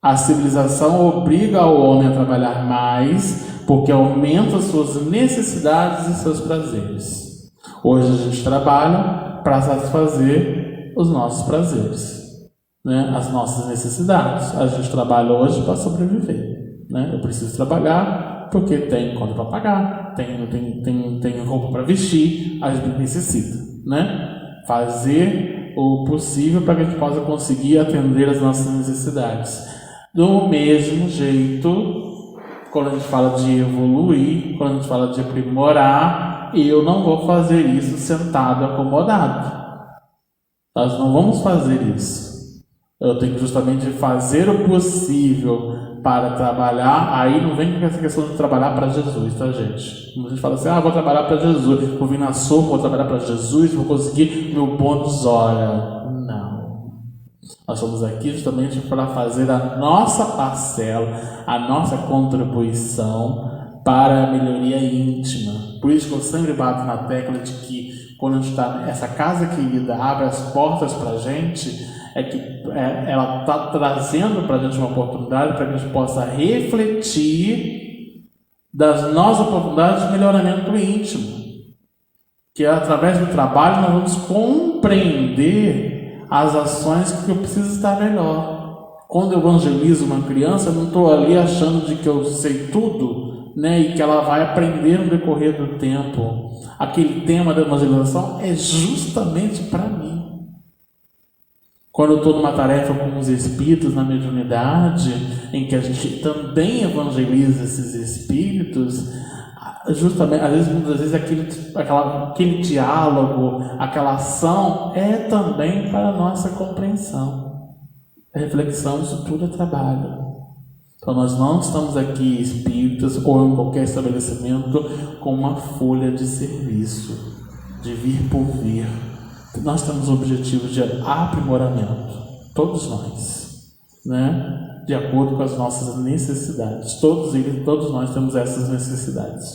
A civilização obriga o homem a trabalhar mais porque aumenta suas necessidades e seus prazeres. Hoje a gente trabalha para satisfazer os nossos prazeres, né? As nossas necessidades. A gente trabalha hoje para sobreviver, né? Eu preciso trabalhar porque tem conta para pagar, tem roupa para vestir, a gente necessita, né? Fazer o possível para que a gente possa conseguir atender as nossas necessidades. Do mesmo jeito, quando a gente fala de evoluir, quando a gente fala de aprimorar, eu não vou fazer isso sentado, acomodado. Nós não vamos fazer isso. Eu tenho que justamente fazer o possível para trabalhar. Aí não vem com essa questão de trabalhar para Jesus, tá, gente? Quando a gente fala assim, vou trabalhar para Jesus, vou vir na sopa, vou trabalhar para Jesus, vou conseguir meu bônus hora. Não. Nós estamos aqui justamente para fazer a nossa parcela, a nossa contribuição para a melhoria íntima. Por isso que eu sempre bato na tecla de que quando a gente está, essa casa querida abre as portas para a gente, ela está trazendo para a gente uma oportunidade para que a gente possa refletir das nossas oportunidades de melhoramento íntimo. Que através do trabalho nós vamos compreender as ações que eu preciso estar melhor. Quando eu evangelizo uma criança, eu não estou ali achando de que eu sei tudo, né, e que ela vai aprender no decorrer do tempo. Aquele tema da evangelização é justamente para mim. Quando eu estou numa tarefa com os espíritos na mediunidade, em que a gente também evangeliza esses espíritos, justamente, muitas vezes aquele diálogo, aquela ação é também para a nossa compreensão. A reflexão, isso tudo é trabalho. Então nós não estamos aqui espíritas ou em qualquer estabelecimento com uma folha de serviço, de vir por vir. Nós temos o objetivo de aprimoramento, todos nós, né? De acordo com as nossas necessidades. Todos nós temos essas necessidades.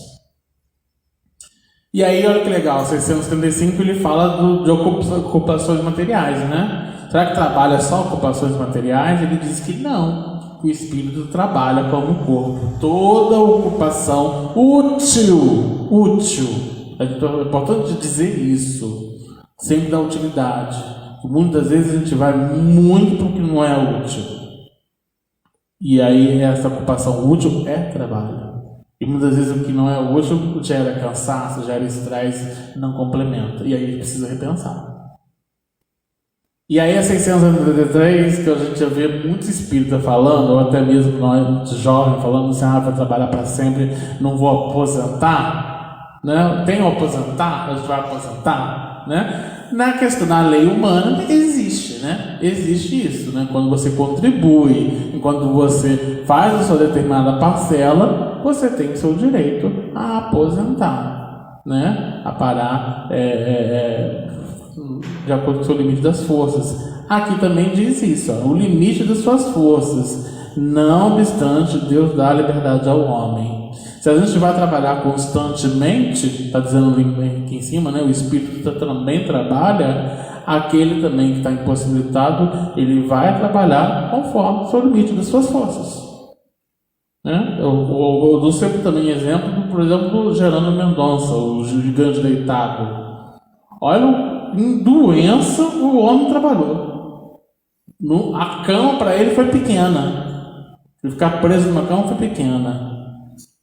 E aí, olha que legal, 635 ele fala de ocupações materiais, né? Será que trabalha só ocupações materiais? Ele diz que não. O espírito trabalha como o corpo. Toda ocupação útil. É importante dizer isso. Sempre dá utilidade. Muitas vezes a gente vai muito para o que não é útil. E aí essa ocupação útil é trabalho. E muitas vezes o que não é útil gera cansaço, gera estresse, não complementa. E aí a gente precisa repensar. E aí a 693, que a gente já vê muitos espíritas falando, ou até mesmo nós jovens falando assim, vai trabalhar para sempre, não vou aposentar, né? Tem que aposentar, a gente vai aposentar, né? Na questão da lei humana existe, né? Existe isso, né? Quando você contribui, quando você faz a sua determinada parcela, você tem o seu direito a aposentar, né? A parar de acordo com o seu limite das forças. Aqui também diz isso, o limite das suas forças. Não obstante, Deus dá liberdade ao homem. Se a gente vai trabalhar constantemente, está dizendo aqui em cima, né, o espírito também trabalha, aquele também que está impossibilitado, ele vai trabalhar conforme o seu limite das suas forças. Né? Eu dou sempre também exemplo, por exemplo, do Gerando Mendonça, o gigante deitado. Olha, em doença o homem trabalhou. A cama para ele foi pequena. Ele ficar preso numa cama foi pequena.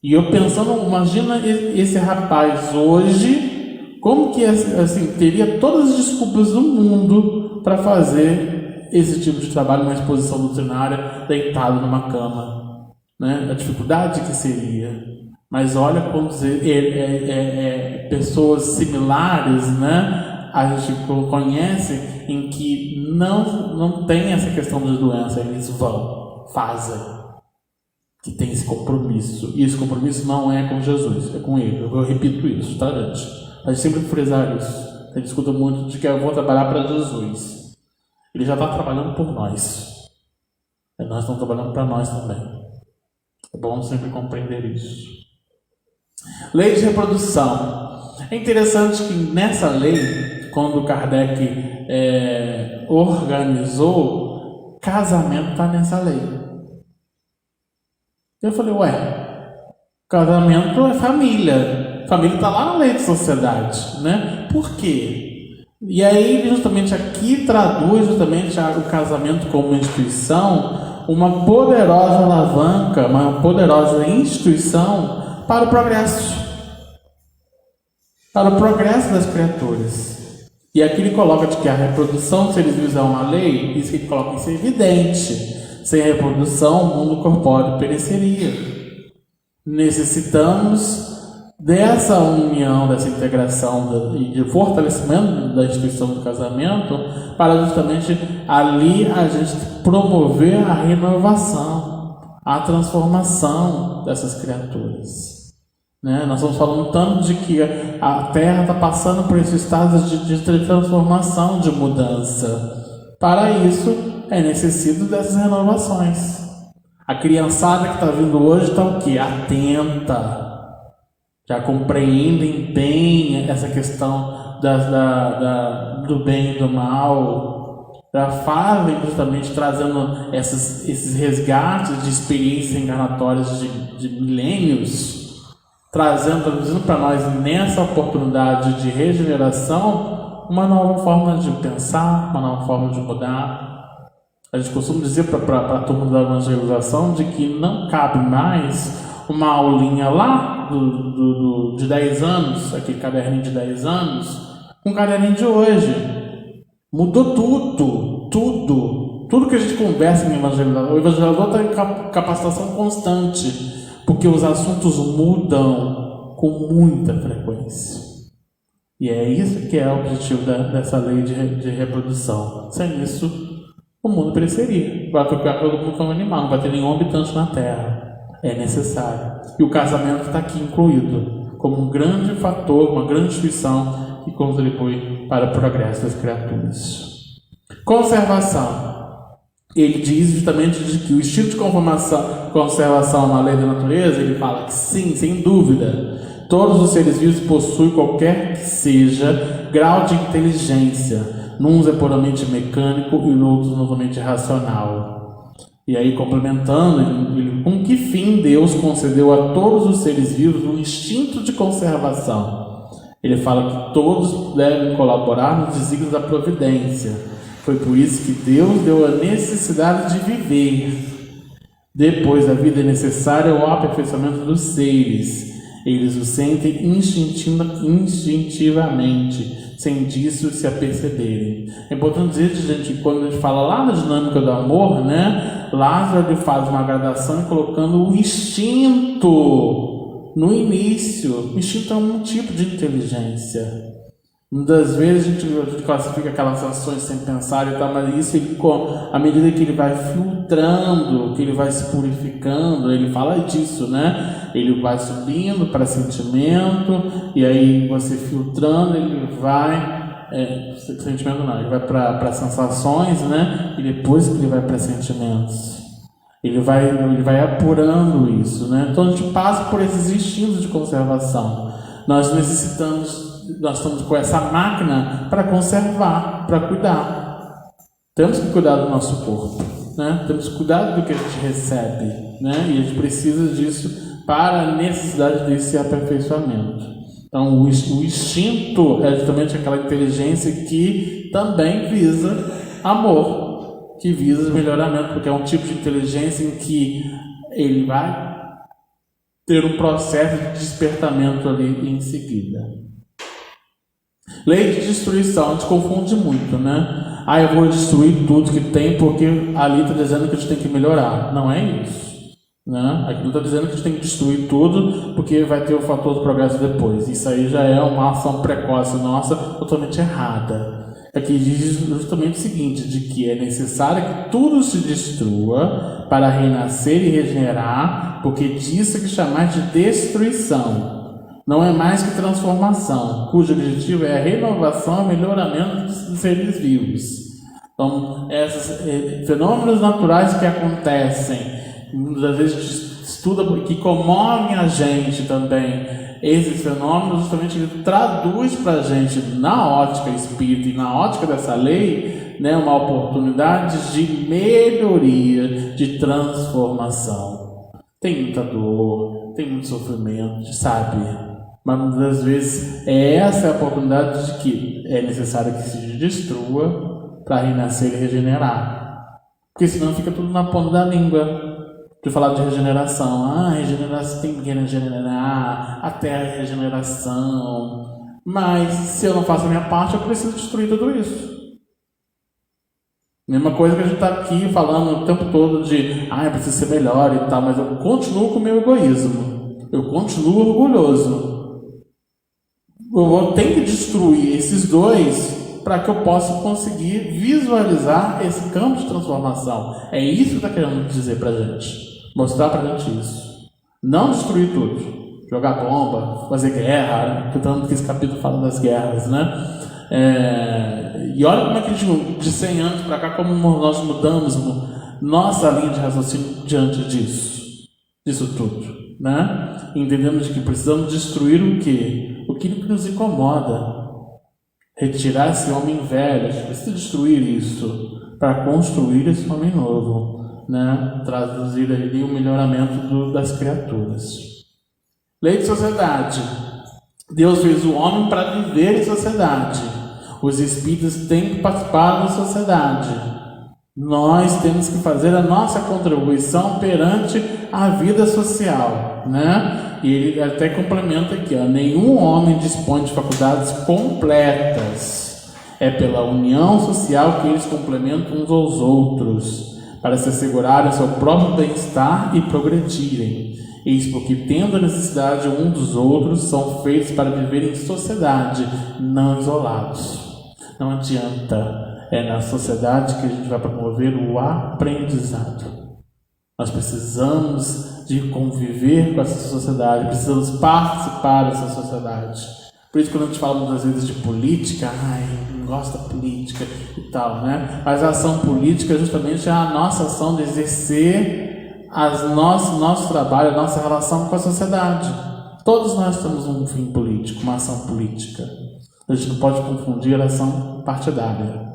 E eu pensando, imagina esse rapaz hoje, como que assim, teria todas as desculpas do mundo para fazer esse tipo de trabalho, uma exposição doutrinária, deitado numa cama, né? A dificuldade que seria. Mas olha como pessoas similares, né? A gente conhece em que não tem essa questão de doença, eles fazem. Que tem esse compromisso. E esse compromisso não é com Jesus, é com Ele. Eu repito isso, tá, gente? A gente sempre frisar isso. A gente escuta muito de que eu vou trabalhar para Jesus. Ele já está trabalhando por nós. E nós estamos trabalhando para nós também. É bom sempre compreender isso. Lei de reprodução. É interessante que nessa lei, quando Kardec organizou, casamento está nessa lei. Eu falei, casamento é família. família está lá na lei de sociedade, né? Por quê? E aí ele justamente aqui traduz justamente o casamento como instituição, uma poderosa alavanca, uma poderosa instituição para o progresso das criaturas. E aqui ele coloca de que a reprodução dos seres vivos é uma lei, isso que ele coloca, isso é evidente. Sem reprodução, o mundo corpóreo pereceria. Necessitamos dessa união, dessa integração e de fortalecimento da instituição do casamento para justamente ali a gente promover a renovação, a transformação dessas criaturas. Né? Nós estamos falando tanto de que a Terra está passando por esse estado de transformação, de mudança. Para isso, é necessário dessas renovações. A criançada que está vindo hoje está o quê? Atenta. Já compreendem bem essa questão do bem e do mal. Já fazem justamente trazendo esses resgates de experiências encarnatórias de milênios, traduzindo para nós nessa oportunidade de regeneração uma nova forma de pensar, uma nova forma de mudar. A gente costuma dizer para a turma da evangelização de que não cabe mais uma aulinha lá de 10 anos, aquele caderninho de 10 anos, com o caderninho de hoje. Mudou tudo que a gente conversa em evangelizador. O evangelizador está em capacitação constante, porque os assuntos mudam com muita frequência. E é isso que é o objetivo dessa lei de reprodução. Sem isso, o mundo pereceria. Vai ficar todo mundo como animal, não vai ter nenhum habitante na Terra. É necessário. E o casamento está aqui incluído como um grande fator, uma grande instituição que contribui para o progresso das criaturas. Conservação. Ele diz justamente de que o instinto de conservação na lei da natureza, ele fala que sim, sem dúvida, todos os seres vivos possuem qualquer que seja grau de inteligência. Nuns é puramente mecânico e no outros novamente racional. E aí, complementando, com que fim Deus concedeu a todos os seres vivos um instinto de conservação? Ele fala que todos devem colaborar nos desígnios da providência. Foi por isso que Deus deu a necessidade de viver. Depois, a vida é necessária ao aperfeiçoamento dos seres. Eles o sentem instintivamente, sem disso se aperceberem. É importante dizer, gente, que quando a gente fala lá na dinâmica do amor, né, Lázaro ele faz uma gradação colocando o instinto no início. O instinto é um tipo de inteligência. Muitas vezes a gente classifica aquelas ações sem pensar e tal, mas isso à medida que ele vai filtrando, que ele vai se purificando, ele fala disso, né? Ele vai subindo para sentimento, e aí você filtrando, ele vai. Sentimento não, ele vai para sensações, né? E depois que ele vai para sentimentos. Ele vai apurando isso, né? Então a gente passa por esses instintos de conservação. Nós estamos com essa máquina para conservar, para cuidar. Temos que cuidar do nosso corpo, né? Temos que cuidar do que a gente recebe, né? E a gente precisa disso para a necessidade desse aperfeiçoamento. Então, o instinto é justamente aquela inteligência que também visa amor, que visa melhoramento, porque é um tipo de inteligência em que ele vai ter um processo de despertamento ali em seguida. Lei de destruição, a gente confunde muito, né? Eu vou destruir tudo que tem porque ali está dizendo que a gente tem que melhorar. Não é isso, né? Aqui não está dizendo que a gente tem que destruir tudo porque vai ter o fator do progresso depois. Isso aí já é uma ação precoce nossa totalmente errada. Aqui diz justamente o seguinte, de que é necessário que tudo se destrua para renascer e regenerar, porque disso é que chamar de destruição. Não é mais que transformação, cujo objetivo é a renovação e melhoramento dos seres vivos. Então, esses fenômenos naturais que acontecem, muitas vezes a gente estuda, que comovem a gente também, esses fenômenos justamente ele traduz para a gente, na ótica espírita e na ótica dessa lei, né, uma oportunidade de melhoria, de transformação. Tem muita dor, tem muito sofrimento, sabe? Mas muitas das vezes essa é a oportunidade de que é necessário que se destrua para renascer e regenerar. Porque senão fica tudo na ponta da língua. De falar de regeneração. Regeneração, tem que regenerar, a terra é regeneração. Mas se eu não faço a minha parte, eu preciso destruir tudo isso. Mesma coisa que a gente está aqui falando o tempo todo de eu preciso ser melhor e tal, mas eu continuo com o meu egoísmo. Eu continuo orgulhoso. Eu tenho que destruir esses dois para que eu possa conseguir visualizar esse campo de transformação. É isso que está querendo dizer para a gente. Mostrar para a gente isso. Não destruir tudo. Jogar bomba, fazer guerra. Tanto que esse capítulo fala das guerras, né? E olha como é que de 100 anos para cá, como nós mudamos nossa linha de raciocínio diante disso tudo, né? Entendemos que precisamos destruir o quê? O que nos incomoda. Retirar esse homem velho. A gente precisa destruir isso para construir esse homem novo, né? Traduzir ali o melhoramento das criaturas. Lei de sociedade. Deus fez o homem para viver em sociedade. Os espíritos têm que participar da sociedade. Nós temos que fazer a nossa contribuição perante a vida social, né? E ele até complementa aqui, nenhum homem dispõe de faculdades completas. É pela união social que eles complementam uns aos outros, para se assegurarem seu próprio bem-estar e progredirem. Eis porque, tendo a necessidade um dos outros, são feitos para viver em sociedade, não isolados. Não adianta. É na sociedade que a gente vai promover o aprendizado. Nós precisamos de conviver com essa sociedade, precisamos participar dessa sociedade. Por isso, quando a gente fala muitas vezes de política, não gosto da política e tal, né? Mas a ação política justamente é a nossa ação de exercer nosso trabalho, a nossa relação com a sociedade. Todos nós temos um fim político, uma ação política. A gente não pode confundir a ação partidária.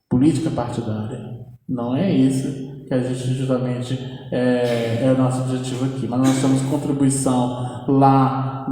Política partidária. Não é isso que a gente justamente é o nosso objetivo aqui. Mas nós temos contribuição lá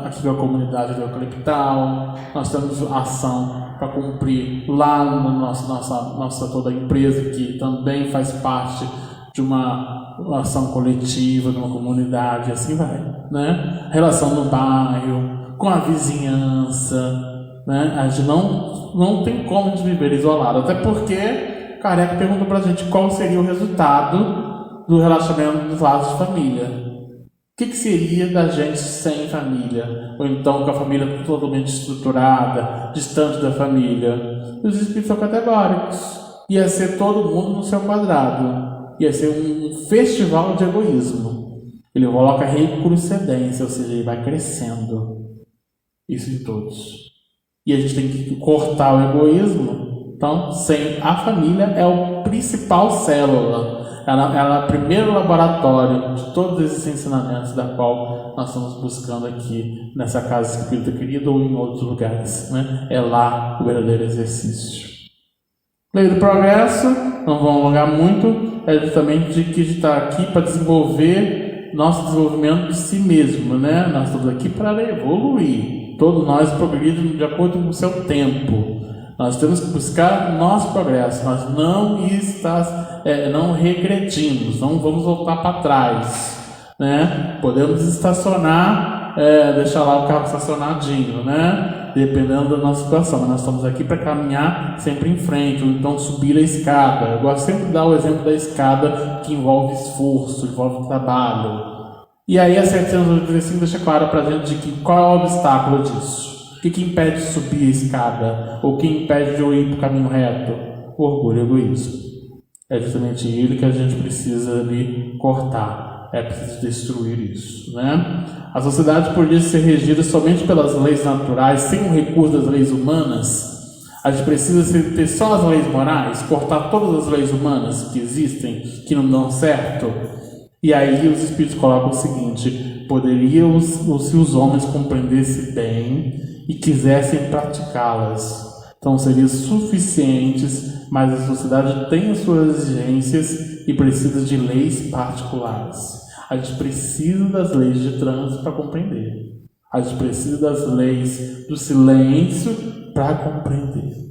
aqui com a comunidade do Eucaliptal. Nós temos ação para cumprir lá na nossa toda a empresa, que também faz parte de uma ação coletiva, de uma comunidade, assim vai, né? Relação no bairro, com a vizinhança, né? A gente não tem como a gente viver isolado, até porque Kardec perguntou pra gente qual seria o resultado do relacionamento dos laços de família. O que seria da gente sem família? Ou então com a família totalmente estruturada, distante da família? Os espíritos são categóricos. Ia ser todo mundo no seu quadrado. Ia ser um festival de egoísmo. Ele coloca recrudescência, ou seja, ele vai crescendo. Isso em todos. E a gente tem que cortar o egoísmo. Então, sem a família é a principal célula. Ela é o primeiro laboratório de todos esses ensinamentos da qual nós estamos buscando aqui nessa casa espírita querida ou em outros lugares, né? É lá o verdadeiro exercício. Lei do progresso, não vamos alongar muito, é justamente de que a gente está aqui para desenvolver nosso desenvolvimento de si mesmo, né? Nós estamos aqui para evoluir. Todos nós progredimos de acordo com o seu tempo. Nós temos que buscar nosso progresso. Nós não regredimos, não vamos voltar para trás, né? Podemos estacionar, deixar lá o carro estacionadinho, né? Dependendo da nossa situação. Mas nós estamos aqui para caminhar sempre em frente, ou então subir a escada. Eu gosto sempre de dar o exemplo da escada, que envolve esforço, envolve trabalho. E aí a 785 deixa claro para a gente de que qual é o obstáculo disso. O que impede de subir a escada? Ou o que impede de eu ir para o caminho reto? O orgulho e o egoísmo. É justamente ele que a gente precisa ali cortar. É preciso destruir isso, né? A sociedade poderia ser regida somente pelas leis naturais, sem o recurso das leis humanas. A gente precisa ter só as leis morais, cortar todas as leis humanas que existem, que não dão certo. E aí os espíritos colocam o seguinte: poderiam, se os homens compreendessem bem e quisessem praticá-las, então seriam suficientes, mas a sociedade tem as suas exigências e precisa de leis particulares. A gente precisa das leis de trânsito para compreender. A gente precisa das leis do silêncio para compreender.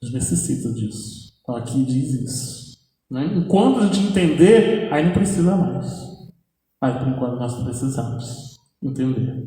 A gente necessita disso. Então aqui diz isso. Né? Enquanto a gente entender, aí não precisa mais. Mas por enquanto nós precisamos entender.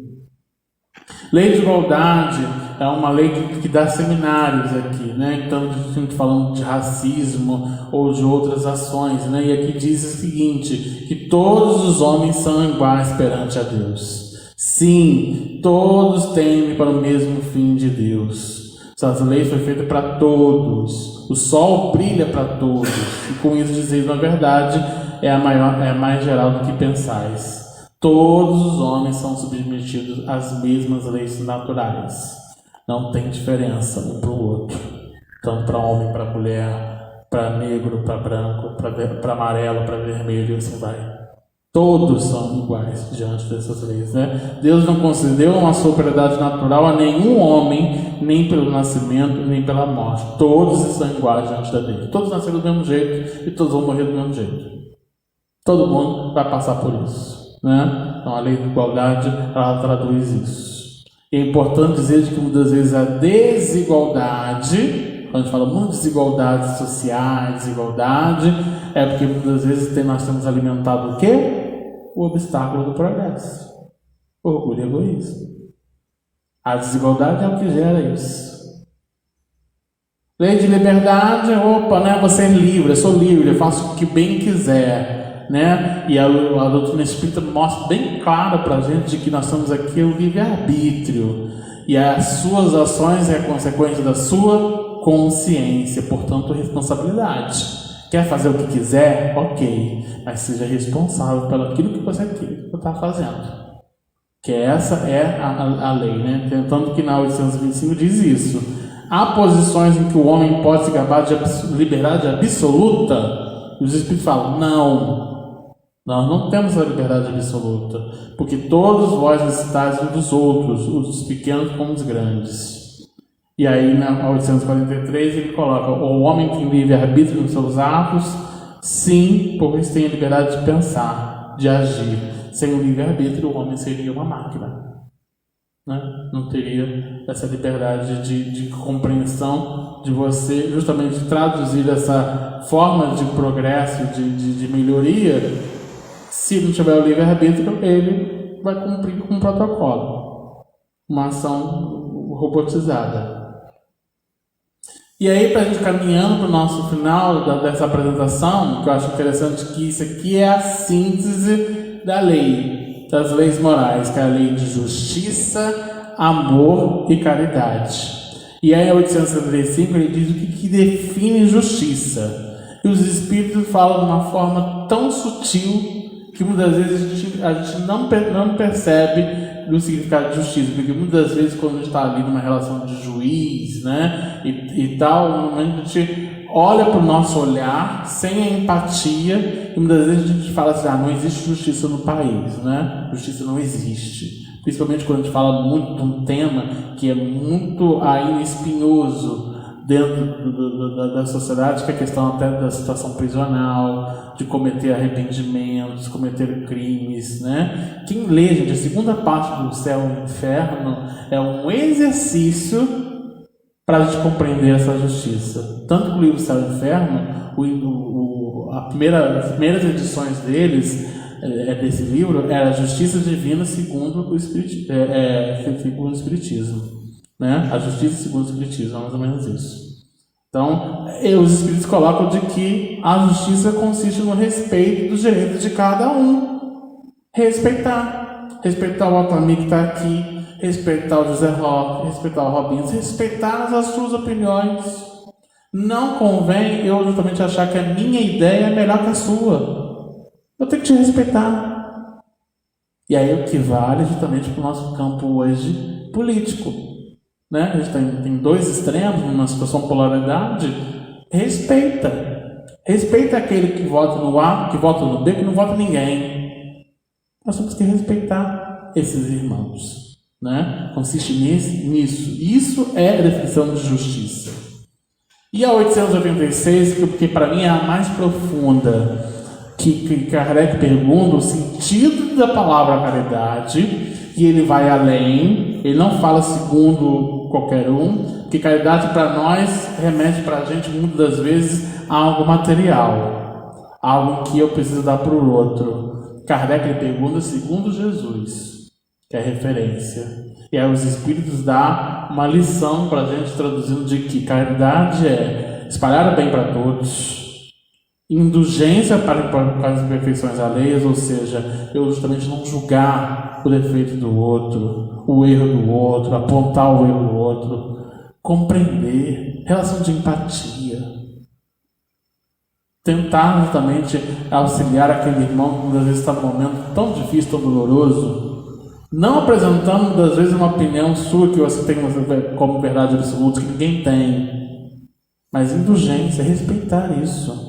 Lei de igualdade é uma lei que dá seminários aqui, né? Então, a gente falando de racismo ou de outras ações, né? E aqui diz o seguinte, que todos os homens são iguais perante a Deus. Sim, todos tendem para o mesmo fim de Deus. Essas leis foram feitas para todos. O sol brilha para todos. E com isso dizer, na verdade, é mais geral do que pensais. Todos os homens são submetidos às mesmas leis naturais. Não tem diferença um para o outro. Então, para homem, para mulher, para negro, para branco, para amarelo, para vermelho, e assim vai. Todos são iguais diante dessas leis, né? Deus não concedeu uma superioridade natural a nenhum homem, nem pelo nascimento, nem pela morte. Todos estão iguais diante da lei. Todos nasceram do mesmo jeito e todos vão morrer do mesmo jeito. Todo mundo vai passar por isso. Né? Então a lei de igualdade ela traduz isso. E é importante dizer que muitas vezes a desigualdade, quando a gente fala muito de desigualdade social, desigualdade, é porque muitas vezes nós temos alimentado o quê? O obstáculo do progresso. Orgulho e egoísmo. A desigualdade é o que gera isso. Lei de liberdade, né? Você é livre, eu sou livre, eu faço o que bem quiser. Né? E a doutrina espírita mostra bem claro para a gente de que nós estamos aqui o livre-arbítrio e as suas ações é a consequência da sua consciência, portanto responsabilidade. Quer fazer o que quiser? Ok, mas seja responsável pelo aquilo que você está fazendo, que essa é a lei, né? Tentando que na 825 diz isso. Há posições em que o homem pode se gabar de liberdade absoluta e os espíritos falam, não. Nós não temos a liberdade absoluta, porque todos vós necessitais uns dos outros, os pequenos como os grandes. E aí, na 843, ele coloca: o homem tem livre-arbítrio nos seus atos, sim, pois tem a liberdade de pensar, de agir. Sem o livre-arbítrio, o homem seria uma máquina. Né? Não teria essa liberdade de compreensão, de você justamente traduzir essa forma de progresso, de melhoria. Se não tiver o livre-arbítrio, ele vai cumprir com um protocolo, uma ação robotizada. E aí, para a gente caminhando para o nosso final dessa apresentação, que eu acho interessante que isso aqui é a síntese da lei, das leis morais, que é a lei de justiça, amor e caridade. E aí, em 875, ele diz o que define justiça. E os espíritos falam de uma forma tão sutil que muitas vezes a gente não percebe o significado de justiça, porque muitas vezes quando a gente está ali numa relação de juiz, né, e tal, no momento a gente olha para o nosso olhar sem a empatia, e muitas vezes a gente fala assim, não existe justiça no país, né? Justiça não existe. Principalmente quando a gente fala muito de um tema que é muito ainda espinhoso dentro da sociedade, que é a questão até da situação prisional, de cometer arrependimentos, cometer crimes, né? Quem lê, gente, a segunda parte do Céu e Inferno é um exercício para a gente compreender essa justiça. Tanto que o livro Céu e Inferno, as primeiras edições desse livro era a Justiça Divina segundo o Espiritismo. Né? A justiça segundo o Espiritismo, é mais ou menos isso. Então, os Espíritos colocam de que a justiça consiste no respeito dos direitos de cada um. Respeitar o Altamir que está aqui, respeitar o José Roque, respeitar o Robinho, respeitar as suas opiniões. Não convém eu justamente achar que a minha ideia é melhor que a sua. Eu tenho que te respeitar. E aí o que vale justamente para o nosso campo hoje político. Né? A gente tem dois extremos, numa situação de polaridade. Respeita aquele que vota no A, que vota no B, que não vota ninguém. Nós temos que respeitar esses irmãos, né? Consiste nisso. Isso é a definição de justiça. E a 886, que para mim é a mais profunda, que Kardec pergunta o sentido da palavra caridade, E ele vai além, ele não fala segundo qualquer um, porque caridade para nós remete para a gente muitas das vezes a algo material, algo que eu preciso dar para o outro. Kardec ele pergunta segundo Jesus, que é a referência. E aí os Espíritos dão uma lição para a gente, traduzindo de que caridade é espalhar o bem para todos, indulgência para as imperfeições alheias, ou seja, eu justamente não julgar o defeito do outro, o erro do outro, apontar o erro do outro, compreender, relação de empatia, tentar justamente auxiliar aquele irmão que muitas vezes está num momento tão difícil, tão doloroso, não apresentando muitas vezes uma opinião sua que você tem como verdade absoluta, que ninguém tem, mas indulgência, respeitar isso.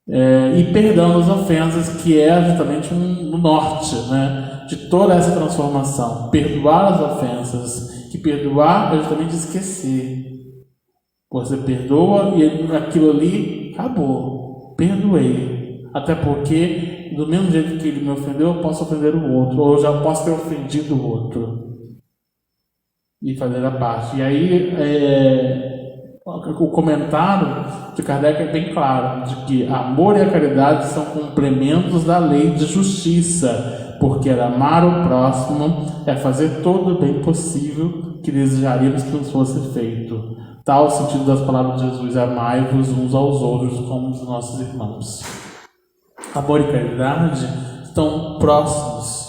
E perdão das ofensas, que é justamente um norte, né, de toda essa transformação. Perdoar as ofensas, que perdoar é justamente esquecer. Você perdoa e aquilo ali acabou. Perdoei. Até porque, do mesmo jeito que ele me ofendeu, eu posso ofender o outro, ou eu já posso ter ofendido o outro. E fazer a parte. E aí, o comentário de Kardec é bem claro, de que amor e a caridade são complementos da lei de justiça, porque amar o próximo é fazer todo o bem possível que desejaríamos que nos fosse feito. Tal o sentido das palavras de Jesus: amai-vos uns aos outros como os nossos irmãos. Amor e caridade estão próximos.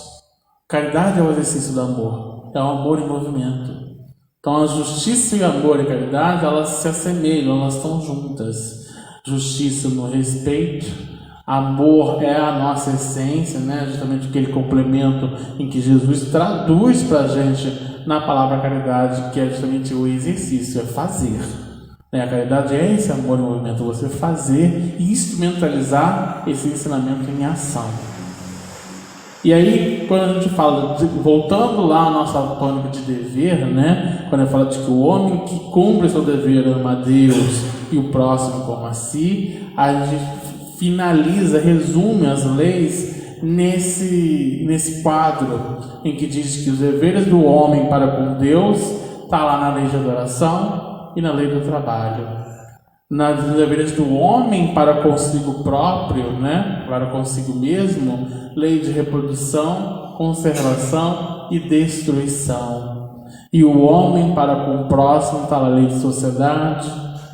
Caridade é o exercício do amor, é o amor em movimento. Então a justiça e o amor e a caridade, elas se assemelham, elas estão juntas. Justiça no respeito, amor é a nossa essência, né? Justamente aquele complemento em que Jesus traduz para a gente na palavra caridade, que é justamente o exercício, é fazer. A caridade é esse amor em movimento, você fazer e instrumentalizar esse ensinamento em ação. E aí, quando a gente fala, voltando lá à nossa tônica de dever, né? Quando eu falo de que o homem que cumpre seu dever ama a Deus e o próximo como a si, a gente finaliza, resume as leis nesse quadro em que diz que os deveres do homem para com Deus está lá na lei de adoração e na lei do trabalho. Nos deveres do homem para consigo próprio, né? Para consigo mesmo, lei de reprodução, conservação e destruição. E o homem para com o próximo está na lei de sociedade,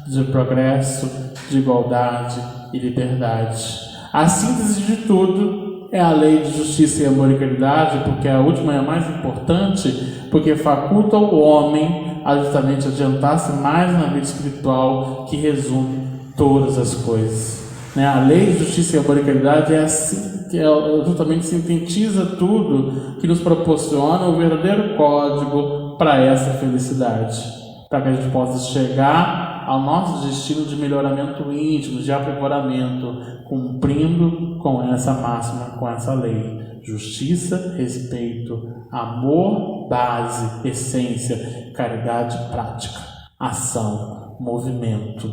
de progresso, de igualdade e liberdade. A síntese de tudo é a lei de justiça e amor e caridade, porque a última é a mais importante, porque faculta o homem a justamente adiantar-se mais na vida espiritual, que resume todas as coisas. A lei de justiça e amor e caridade é assim, que justamente sintetiza tudo que nos proporciona o verdadeiro código para essa felicidade, para que a gente possa chegar ao nosso destino de melhoramento íntimo, de aprimoramento, cumprindo com essa máxima, com essa lei. Justiça, respeito, amor, base, essência, caridade, prática, ação, movimento.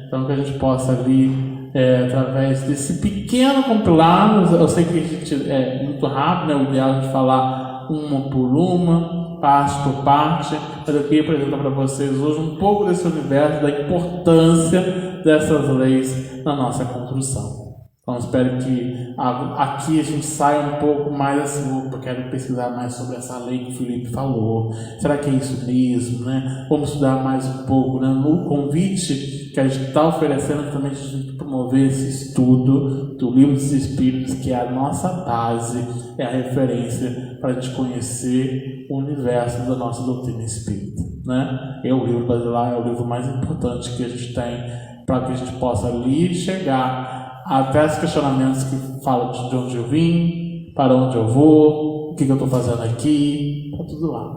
Então que a gente possa ali, através desse pequeno compilado, eu sei que a gente é muito rápido, o ideal é a gente falar uma por uma, parte por parte, mas eu queria apresentar para vocês hoje um pouco desse universo, da importância dessas leis na nossa construção. Então espero que aqui a gente saia um pouco mais assim, eu quero pesquisar mais sobre essa lei que o Felipe falou, será que é isso mesmo, Vamos estudar mais um pouco, No convite que a gente está oferecendo também, a gente promover esse estudo do Livro dos Espíritos, que é a nossa base, é a referência para a gente conhecer o universo da nossa doutrina espírita, É o livro basilar, é o livro mais importante que a gente tem para que a gente possa ali chegar até os questionamentos que falam de onde eu vim, para onde eu vou, o que eu estou fazendo aqui, está tudo lá.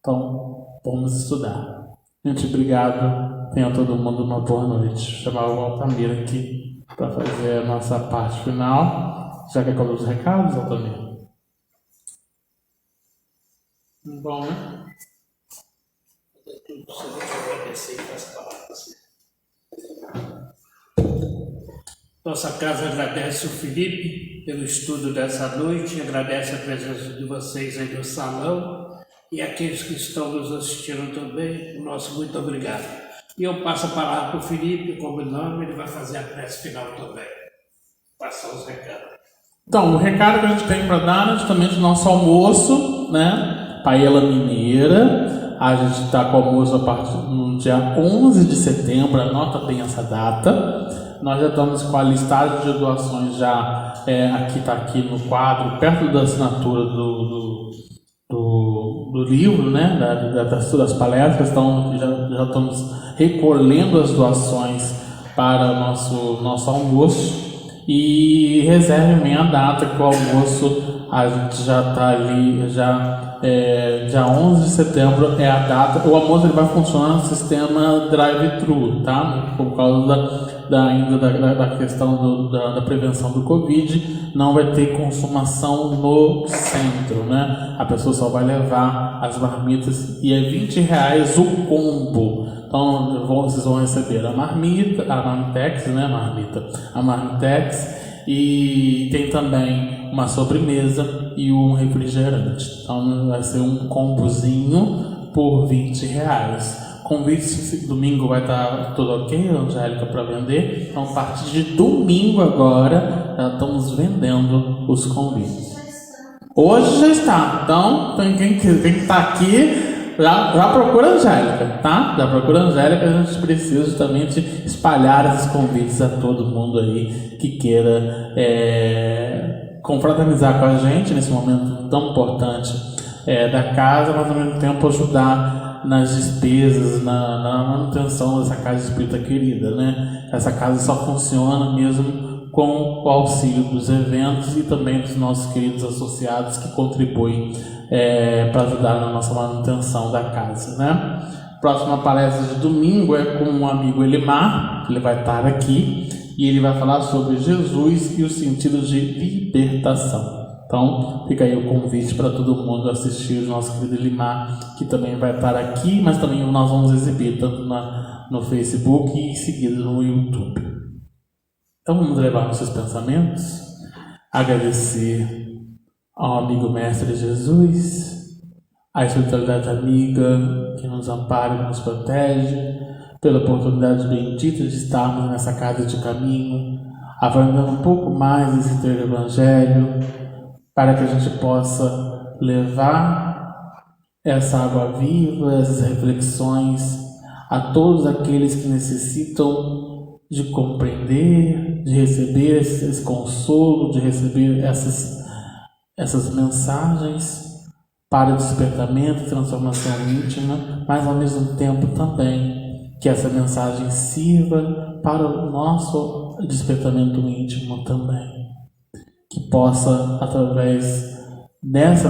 Então, vamos estudar. Gente, obrigado. Tenha todo mundo uma boa noite. Chamar o Altamira aqui para fazer a nossa parte final. Já quer colocar os recados, Altamira? Bom, Nossa casa agradece o Felipe pelo estudo dessa noite, agradece a presença de vocês aí no salão e aqueles que estão nos assistindo também, o nosso muito obrigado. E eu passo a palavra para o Felipe, como nome, ele vai fazer a prece final também. Passar os recados. Então, o recado que a gente tem para dar é justamente o nosso almoço, né? Paella Mineira. A gente está com o almoço a partir no dia 11 de setembro, anota bem essa data. Nós já estamos com a listagem de doações já está aqui no quadro, perto da assinatura do livro, né? Das palestras. Então já estamos recolhendo as doações para o nosso almoço. E reserve bem a data que o almoço a gente já está ali, dia 11 de setembro é a data. O almoço ele vai funcionar no sistema drive-thru, tá? Por causa da questão da prevenção do Covid, não vai ter consumação no centro, né? A pessoa só vai levar as marmitas e é R$20 o combo. Então vocês vão receber a marmitex, né? A marmitex, e tem também uma sobremesa e um refrigerante. Então vai ser um combozinho por R$20. Convite, esse domingo vai estar tudo ok, Angélica, para vender. Então a partir de domingo agora já estamos vendendo os convites. Hoje já está, então quem está aqui já procura a Angélica, tá? Já procura a Angélica, a gente precisa justamente espalhar esses convites a todo mundo aí que queira confraternizar com a gente nesse momento tão importante da casa, mas ao mesmo tempo ajudar nas despesas, na manutenção dessa casa espírita querida, né? Essa casa só funciona mesmo com o auxílio dos eventos e também dos nossos queridos associados que contribuem para ajudar na nossa manutenção da casa, né? Próxima palestra de domingo é com um amigo Elimar, ele vai estar aqui e ele vai falar sobre Jesus e os sentidos de libertação. Então, fica aí o convite para todo mundo assistir o nosso querido Elimar, que também vai estar aqui, mas também nós vamos exibir tanto no Facebook e em seguida no YouTube. Então, vamos levar nossos pensamentos, agradecer ao amigo Mestre Jesus, à espiritualidade amiga que nos ampara e nos protege, pela oportunidade bendita de estarmos nessa casa de caminho, avançando um pouco mais esse ter Evangelho, para que a gente possa levar essa água viva, essas reflexões a todos aqueles que necessitam de compreender, de receber esse consolo, de receber essas mensagens para despertamento e transformação íntima, mas ao mesmo tempo também que essa mensagem sirva para o nosso despertamento íntimo também. Que possa, através dessa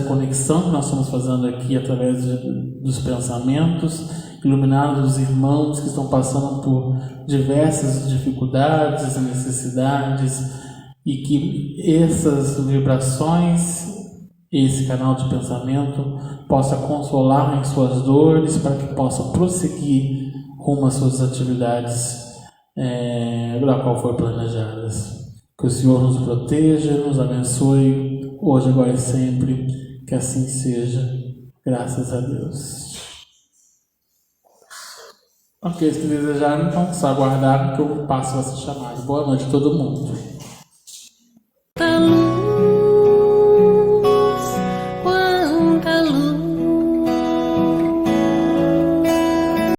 conexão que nós estamos fazendo aqui, através dos pensamentos, iluminar os irmãos que estão passando por diversas dificuldades e necessidades, e que essas vibrações, esse canal de pensamento, possa consolar em suas dores, para que possa prosseguir rumo às suas atividades da qual foram planejadas. Que o Senhor nos proteja, nos abençoe, hoje, agora e sempre, que assim seja, graças a Deus. Ok, se desejarem, então só aguardar que eu passo a ser chamado. Boa noite a todo mundo.